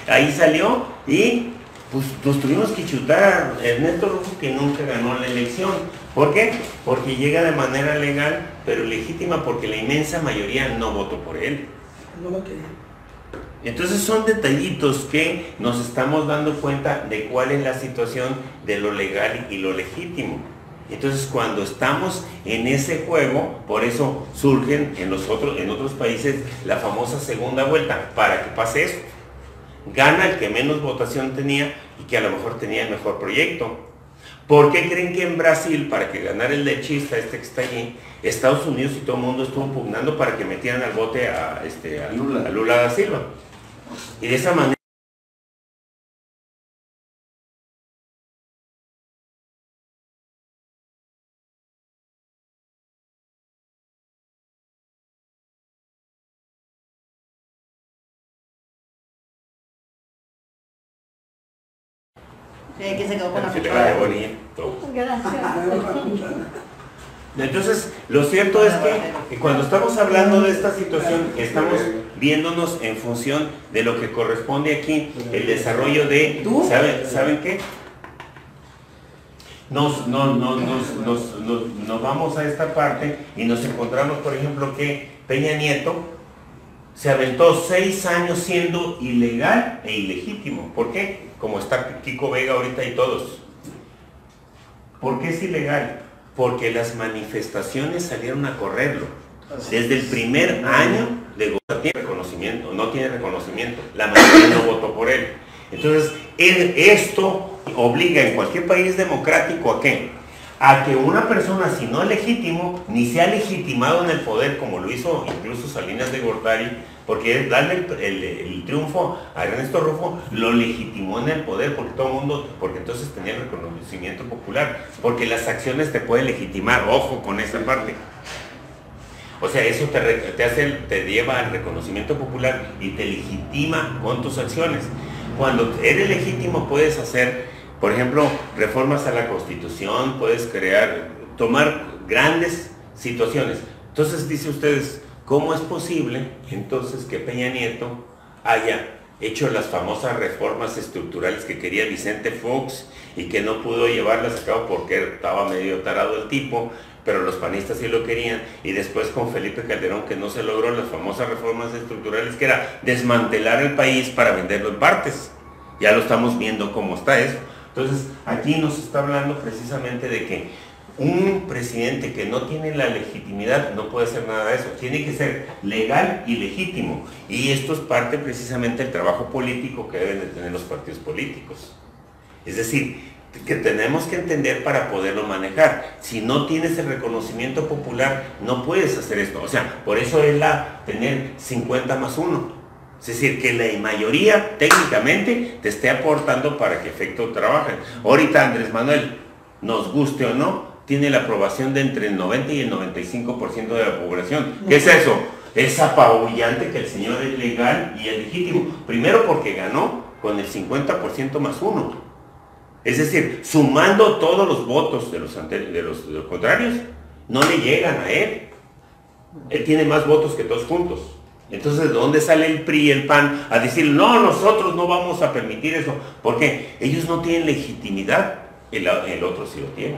Ahí salió y pues nos tuvimos que chutar a Ernesto Dufo, que nunca ganó la elección. ¿Por qué? Porque llega de manera legal, pero legítima, porque la inmensa mayoría no votó por él. No lo quería. Entonces son detallitos que nos estamos dando cuenta de cuál es la situación de lo legal y lo legítimo. Entonces cuando estamos en ese juego, por eso surgen en otros países la famosa segunda vuelta, para que pase eso. Gana el que menos votación tenía y que a lo mejor tenía el mejor proyecto. ¿Por qué creen que en Brasil, para que ganara el lechista, que está allí, Estados Unidos y todo el mundo estuvo pugnando para que metieran al bote a Lula da Silva? Y de esa manera... Que se quedó con la Se le pistola. va de bonito. Gracias. Entonces, lo cierto es que cuando estamos hablando de esta situación, estamos viéndonos en función de lo que corresponde aquí, el desarrollo de... ¿Saben qué? Nos vamos a esta parte y nos encontramos, por ejemplo, que Peña Nieto se aventó 6 años siendo ilegal e ilegítimo. ¿Por qué? Como está Kiko Vega ahorita y todos. ¿Por qué es ilegal? Porque las manifestaciones salieron a correrlo. Desde el primer año de reconocimiento, no tiene reconocimiento, la mayoría no votó por él. Entonces, esto obliga en cualquier país democrático ¿a qué? A que una persona, si no es legítimo, ni sea legitimado en el poder, como lo hizo incluso Salinas de Gortari, porque darle el triunfo a Ernesto Rufo lo legitimó en el poder, porque entonces tenía el reconocimiento popular, porque las acciones te pueden legitimar, ojo con esa parte. O sea, eso te lleva al reconocimiento popular y te legitima con tus acciones. Cuando eres legítimo puedes hacer, por ejemplo, reformas a la Constitución, puedes tomar grandes situaciones. Entonces, dice ustedes, ¿cómo es posible entonces que Peña Nieto haya hecho las famosas reformas estructurales que quería Vicente Fox y que no pudo llevarlas a cabo porque estaba medio tarado el tipo, pero los panistas sí lo querían, y después con Felipe Calderón que no se logró las famosas reformas estructurales, que era desmantelar el país para venderlo en partes? Ya lo estamos viendo cómo está eso. Entonces, aquí nos está hablando precisamente de que un presidente que no tiene la legitimidad no puede hacer nada de eso, tiene que ser legal y legítimo, y esto es parte precisamente del trabajo político que deben de tener los partidos políticos. Es decir, que tenemos que entender para poderlo manejar. Si no tienes el reconocimiento popular, no puedes hacer esto. O sea, por eso es tener 50+1. Es decir, que la mayoría técnicamente te esté aportando para que efecto trabajen. Ahorita Andrés Manuel, nos guste o no, tiene la aprobación de entre el 90 y el 95% de la población. ¿Qué es eso? Es apabullante que el señor es legal y es legítimo. Primero porque ganó con el 50%+1. Es decir, sumando todos los votos de los contrarios, no le llegan a él. Él tiene más votos que todos juntos. Entonces, ¿dónde sale el PRI y el PAN a decir, no, nosotros no vamos a permitir eso? Porque ellos no tienen legitimidad, el otro sí lo tiene.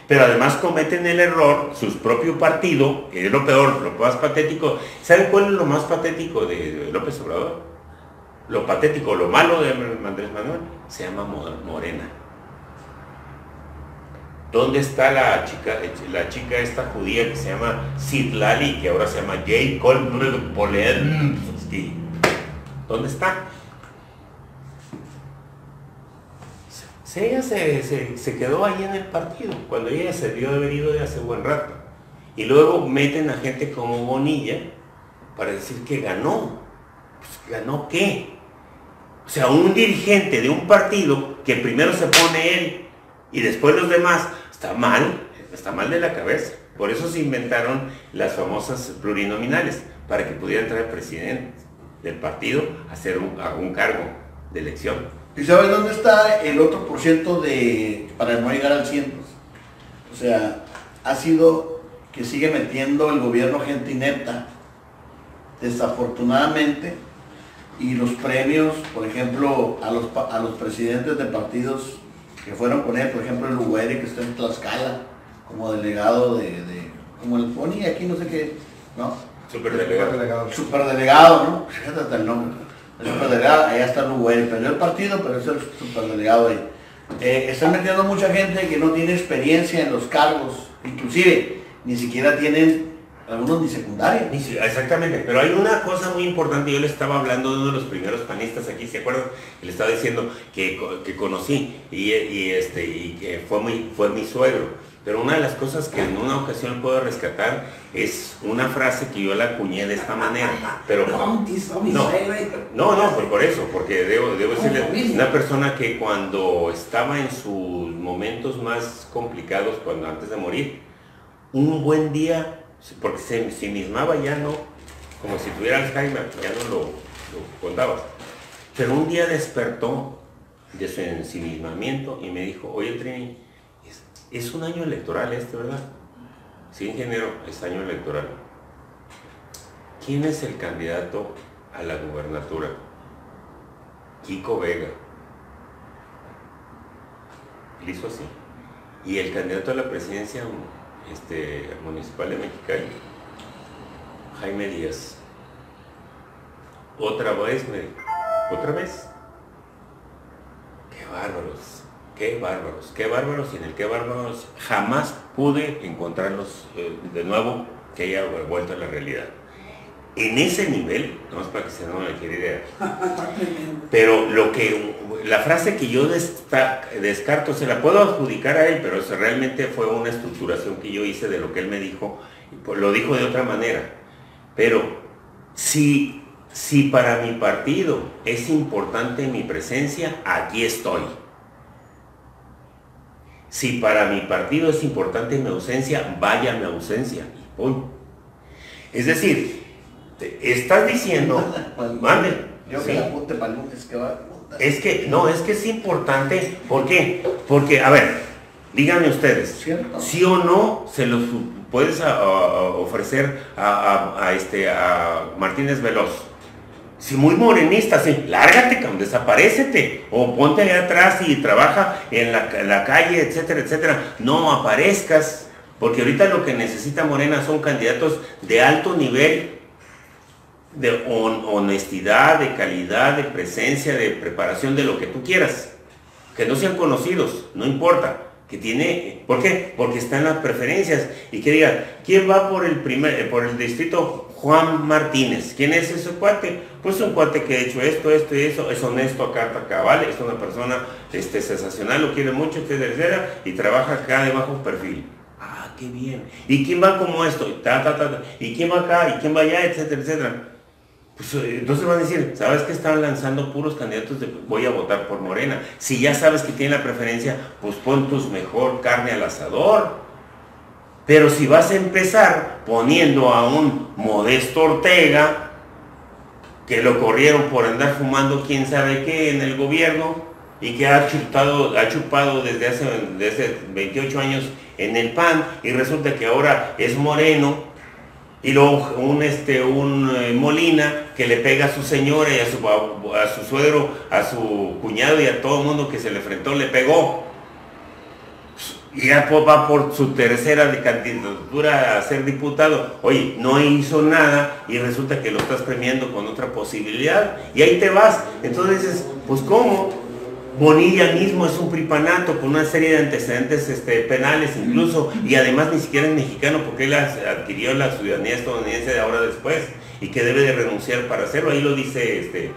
Pero además cometen el error, su propio partido, que es lo peor, lo más patético. ¿Saben cuál es lo más patético de López Obrador? Lo patético, lo malo de Andrés Manuel, se llama Morena. ¿Dónde está la chica esta judía que se llama Citlali, que ahora se llama J. Polemski? ¿Dónde está? Ella se quedó ahí en el partido, cuando ella se debió de haber ido de hace buen rato. Y luego meten a gente como Bonilla para decir que ganó. Pues, ¿ganó qué? O sea, un dirigente de un partido que primero se pone él y después los demás, está mal de la cabeza. Por eso se inventaron las famosas plurinominales, para que pudiera entrar el presidente del partido a hacer un cargo de elección. ¿Y sabes dónde está el otro por ciento para no llegar al 100? O sea, ha sido que sigue metiendo el gobierno gente inepta, desafortunadamente, y los premios, por ejemplo, a los presidentes de partidos que fueron con él, por ejemplo el Uguere, que está en Tlaxcala, como delegado como el Pony aquí, no sé qué, ¿no? Superdelegado, ¿no? Fíjate hasta el nombre. El superdelegado, allá está el Uguere, perdió el partido, pero es el superdelegado ahí. Están metiendo mucha gente que no tiene experiencia en los cargos, inclusive ni siquiera tienen Algunos ni secundaria. Sí, exactamente, pero hay una cosa muy importante. Yo le estaba hablando de uno de los primeros panistas aquí, ¿se acuerdan? Le estaba diciendo que conocí y que fue mi suegro. Pero una de las cosas que en una ocasión puedo rescatar es una frase que yo la acuñé de esta manera. Pero no, por eso, porque debo decirle, una persona que cuando estaba en sus momentos más complicados, antes de morir, un buen día, porque se ensimismaba ya no, como si tuviera Alzheimer, ya no lo contaba, pero un día despertó de su ensimismamiento y me dijo, oye Trini, es un año electoral ¿verdad? Sí, ingeniero, es año electoral. ¿Quién es el candidato a la gubernatura? Kiko Vega. Le hizo así. Y el candidato a la presidencia municipal de Mexicali, Jaime Díaz. Otra vez me dijo, ¿otra vez? ¡Qué bárbaros! ¡Qué bárbaros! ¡Qué bárbaros! Y en el qué bárbaros jamás pude encontrarlos de nuevo que haya vuelto a la realidad. En ese nivel, no es para que se den una ligera idea, pero la frase que yo descarto, se la puedo adjudicar a él, pero eso realmente fue una estructuración que yo hice de lo que él me dijo, lo dijo de otra manera. Pero si para mi partido es importante mi presencia, aquí estoy. Si para mi partido es importante mi ausencia, vaya mi ausencia. Y voy. Es decir, estás diciendo, mande. Yo que la apunte para el lunes que va a apuntar. Es que es importante. ¿Por qué? Porque, a ver, díganme ustedes, ¿cierto? ¿Sí o no se los puedes ofrecer a Martínez Veloz? Si muy morenista, sí, lárgate, desaparécete, o ponte allá atrás y trabaja en la calle, etcétera, etcétera. No aparezcas, porque ahorita lo que necesita Morena son candidatos de alto nivel, de honestidad, de calidad, de presencia, de preparación, de lo que tú quieras. Que no sean conocidos, no importa. ¿Por qué? Porque están las preferencias. Y que digan, ¿quién va por el distrito? Juan Martínez. ¿Quién es ese cuate? Pues un cuate que ha hecho esto y eso, es honesto a carta cabal, es una persona sensacional, lo quiere mucho, etcétera, y trabaja acá de bajo perfil. Ah, qué bien. ¿Y quién va como esto? ¿Y quién va acá? ¿Y quién va allá? Etcétera, etcétera. Pues entonces van a decir, ¿sabes que están lanzando puros candidatos voy a votar por Morena? Si ya sabes que tiene la preferencia, pues pon tu mejor carne al asador. Pero si vas a empezar poniendo a un Modesto Ortega, que lo corrieron por andar fumando quién sabe qué en el gobierno, y que ha chupado desde hace 28 años en el PAN, y resulta que ahora es moreno, y luego un Molina que le pega a su señora y a su suegro, a su cuñado y a todo el mundo que se le enfrentó, le pegó. Y ya va por su tercera candidatura a ser diputado. Oye, no hizo nada y resulta que lo estás premiando con otra posibilidad. Y ahí te vas. Entonces dices, pues ¿cómo? Bonilla mismo es un pripanato con una serie de antecedentes penales incluso, y además ni siquiera es mexicano porque él adquirió la ciudadanía estadounidense de ahora después y que debe de renunciar para hacerlo. Ahí lo dice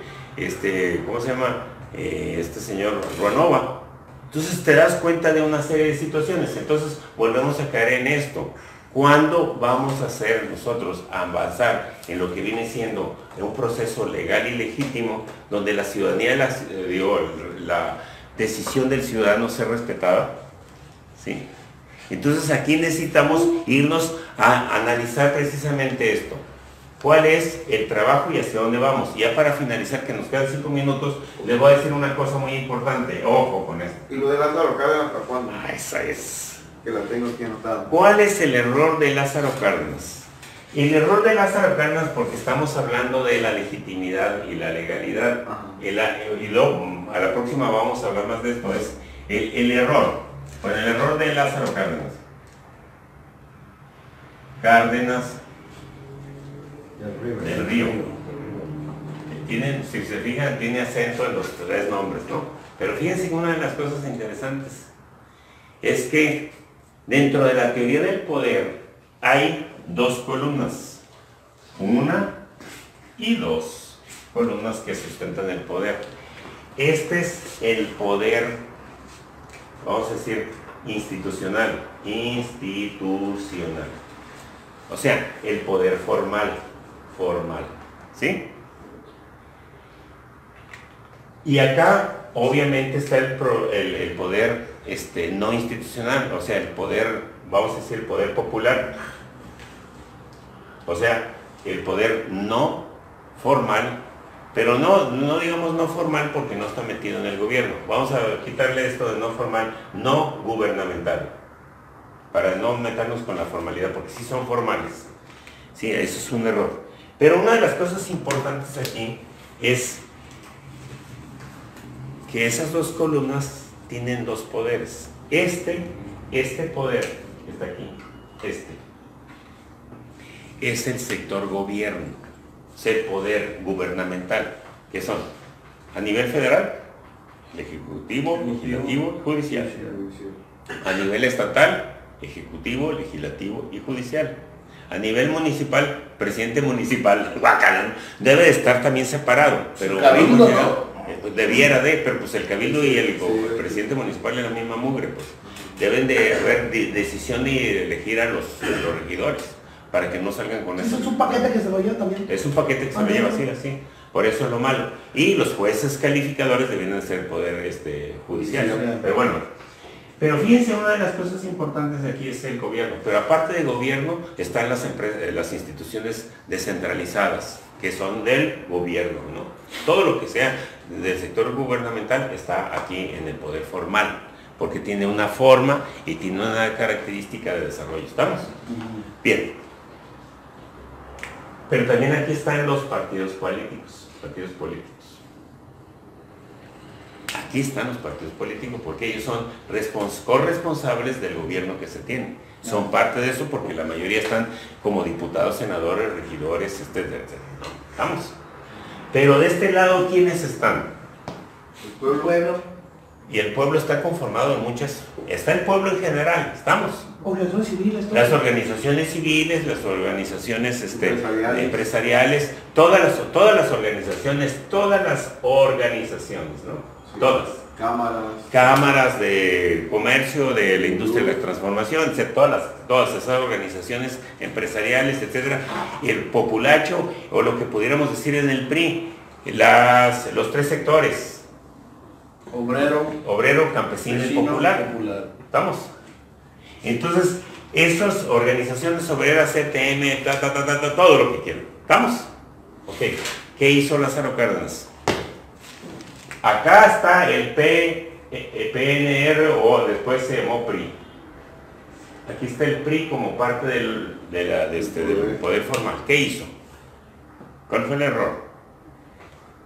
¿cómo se llama? Este señor Ruanova. Entonces te das cuenta de una serie de situaciones. Entonces volvemos a caer en esto. ¿Cuándo vamos a hacer nosotros a avanzar en lo que viene siendo un proceso legal y legítimo donde la ciudadanía, la decisión del ciudadano sea respetada? ¿Sí? Entonces aquí necesitamos irnos a analizar precisamente esto. ¿Cuál es el trabajo y hacia dónde vamos? Y ya para finalizar, que nos quedan 5 minutos, les voy a decir una cosa muy importante. Ojo con esto. ¿Y lo de Lázaro Cárdenas para cuándo? Esa es. Que la tengo aquí anotada. ¿Cuál es el error de Lázaro Cárdenas? El error de Lázaro Cárdenas, porque estamos hablando de la legitimidad y la legalidad, y luego a la próxima vamos a hablar más de esto, es el error. Bueno, el error de Lázaro Cárdenas. Del Río. Si se fijan, tiene acento en los 3 nombres, ¿no? Pero fíjense que una de las cosas interesantes es que dentro de la teoría del poder hay dos columnas, una y dos columnas que sustentan el poder. Este es el poder, vamos a decir, institucional, o sea, el poder formal, ¿sí? Y acá, obviamente, está el poder no institucional, o sea, el poder, vamos a decir, el poder popular, o sea, el poder no formal, pero no digamos no formal porque no está metido en el gobierno. Vamos a quitarle esto de no formal, no gubernamental, para no meternos con la formalidad, porque sí son formales. Sí, eso es un error. Pero una de las cosas importantes aquí es que esas dos columnas tienen dos poderes. Este poder que está aquí, es el sector gobierno, es el poder gubernamental, que son a nivel federal, el ejecutivo, legislativo y judicial. A nivel estatal, ejecutivo, legislativo y judicial. A nivel municipal, presidente municipal, debe de estar también separado, pero cabildo, ¿no? Debiera de, pero pues el cabildo y el presidente municipal es la misma mugre, pues. Deben de haber decisión de elegir a los regidores, para que no salgan con eso. Es un paquete que se lo lleva también. Es un paquete que se lo lleva así. Por eso es lo malo. Y los jueces calificadores deben de ser poder judicial. Pero bueno, pero fíjense, una de las cosas importantes de aquí es el gobierno. Pero aparte del gobierno están las instituciones descentralizadas, que son del gobierno, ¿no? Todo lo que sea del sector gubernamental está aquí en el poder formal, porque tiene una forma y tiene una característica de desarrollo. ¿Estamos? Bien. Pero también aquí están los partidos políticos. Aquí están los partidos políticos porque ellos son corresponsables del gobierno que se tiene. Son parte de eso porque la mayoría están como diputados, senadores, regidores, etcétera. ¿No? ¿Estamos? Pero de este lado, ¿quiénes están? El pueblo. Y el pueblo está conformado en muchas... Está el pueblo en general, ¿estamos? Organizaciones civiles. Las organizaciones civiles, las organizaciones empresariales, todas las organizaciones, ¿no? Sí. Todas. Cámaras de comercio, de la industria de la transformación, etc. Todas esas organizaciones empresariales, etcétera. Y el populacho, o lo que pudiéramos decir en el PRI, los tres sectores. Obrero, campesino y popular. ¿Estamos? Entonces, esas organizaciones obreras, CTM, todo lo que quieran. ¿Estamos? Ok. ¿Qué hizo Lázaro Cárdenas? Acá está el PNR, o después se llamó PRI. Aquí está el PRI como parte del poder formal. ¿Qué hizo? ¿Cuál fue el error?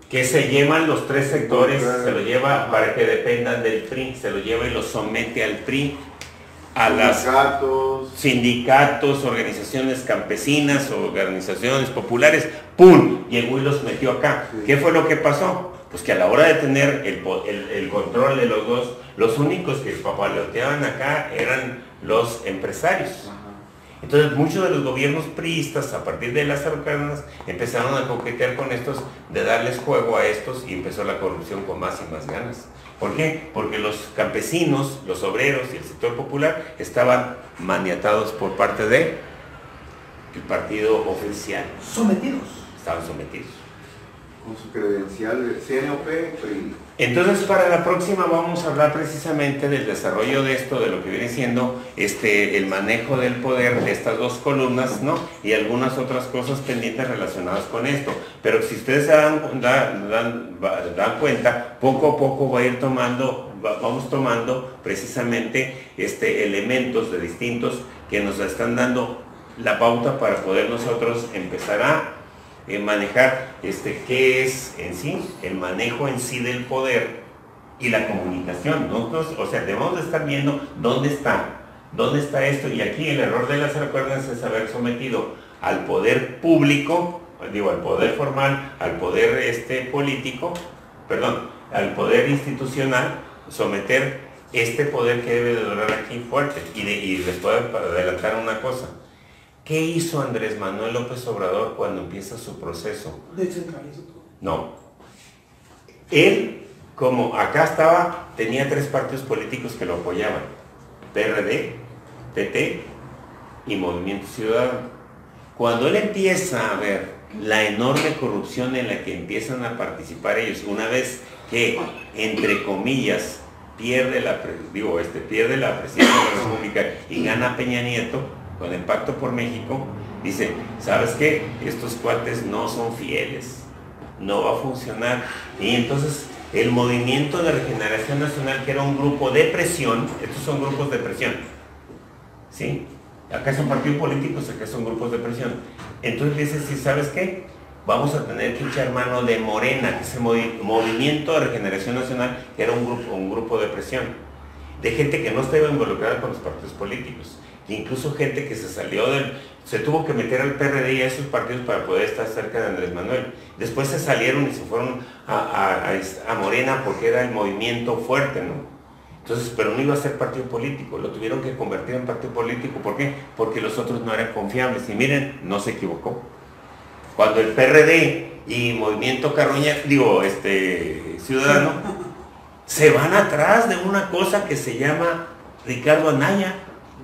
Que se llevan los tres sectores, se lo lleva para que dependan del PRI, se lo lleva y lo somete al PRI, a las sindicatos, organizaciones campesinas, organizaciones populares, ¡pum! Llegó y los metió acá. Sí. ¿Qué fue lo que pasó? Pues que a la hora de tener el control de los dos, los únicos que papaloteaban acá eran los empresarios. Entonces muchos de los gobiernos priistas, a partir de Lázaro Cárdenas, empezaron a coquetear con estos, de darles juego a estos, y empezó la corrupción con más y más ganas. ¿Por qué? Porque los campesinos, los obreros y el sector popular estaban maniatados por parte del partido oficial. Estaban sometidos. Con su credencial de CNOP, PRI. Entonces, para la próxima vamos a hablar precisamente del desarrollo de esto, de lo que viene siendo el manejo del poder de estas dos columnas, ¿no? Y algunas otras cosas pendientes relacionadas con esto. Pero si ustedes se dan cuenta, poco a poco vamos tomando precisamente elementos de distintos que nos están dando la pauta para poder nosotros empezar a manejar qué es en sí, el manejo en sí del poder y la comunicación. Nosotros, o sea, debemos de estar viendo dónde está esto, y aquí el error de Lázaro Cárdenas es haber sometido al poder público, al poder formal, al poder político, al poder institucional, someter este poder que debe de durar aquí fuerte. Y les puedo adelantar una cosa, ¿Qué hizo Andrés Manuel López Obrador cuando empieza su proceso? Descentralizó todo. No. Él, como acá estaba, tenía 3 partidos políticos que lo apoyaban. PRD, PT y Movimiento Ciudadano. Cuando él empieza a ver la enorme corrupción en la que empiezan a participar ellos, una vez que, entre comillas, pierde la presidencia de la República y gana Peña Nieto con el Pacto por México, dice, ¿sabes qué? Estos cuates no son fieles, no va a funcionar. Y entonces el Movimiento de Regeneración Nacional, que era un grupo de presión, estos son grupos de presión, ¿sí? Acá son partidos políticos, acá son grupos de presión. Entonces dice, ¿sí, sabes qué? Vamos a tener que echar mano de Morena, que es el Movimiento de Regeneración Nacional, que era un grupo de presión, de gente que no estaba involucrada con los partidos políticos, incluso gente que se tuvo que meter al PRD y a esos partidos para poder estar cerca de Andrés Manuel. Después se salieron y se fueron a Morena porque era el movimiento fuerte, ¿no? Entonces, pero no iba a ser partido político, lo tuvieron que convertir en partido político. ¿Por qué? Porque los otros no eran confiables. Y miren, no se equivocó. Cuando el PRD y Movimiento Ciudadano se van atrás de una cosa que se llama Ricardo Anaya,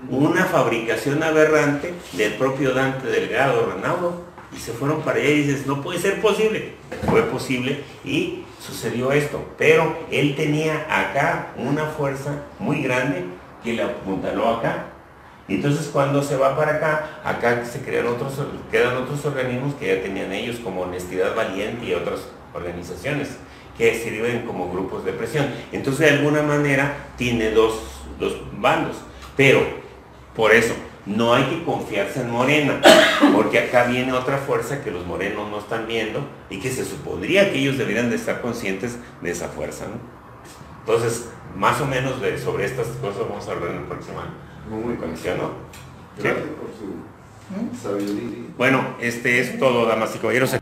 una fabricación aberrante del propio Dante Delgado Renaudo, y se fueron para allá y dices, no puede ser posible. Fue posible y sucedió esto, pero él tenía acá una fuerza muy grande que le apuntaló acá. Y entonces cuando se va para acá se quedan otros organismos que ya tenían ellos, como Honestidad Valiente y otras organizaciones que sirven como grupos de presión. Entonces de alguna manera tiene dos bandos, pero por eso no hay que confiarse en Morena, porque acá viene otra fuerza que los morenos no están viendo y que se supondría que ellos deberían de estar conscientes de esa fuerza, ¿no? Entonces, más o menos sobre estas cosas vamos a hablar en el próximo conexión, ¿no? Gracias por su sabiduría. Bueno, este es todo, damas y caballeros.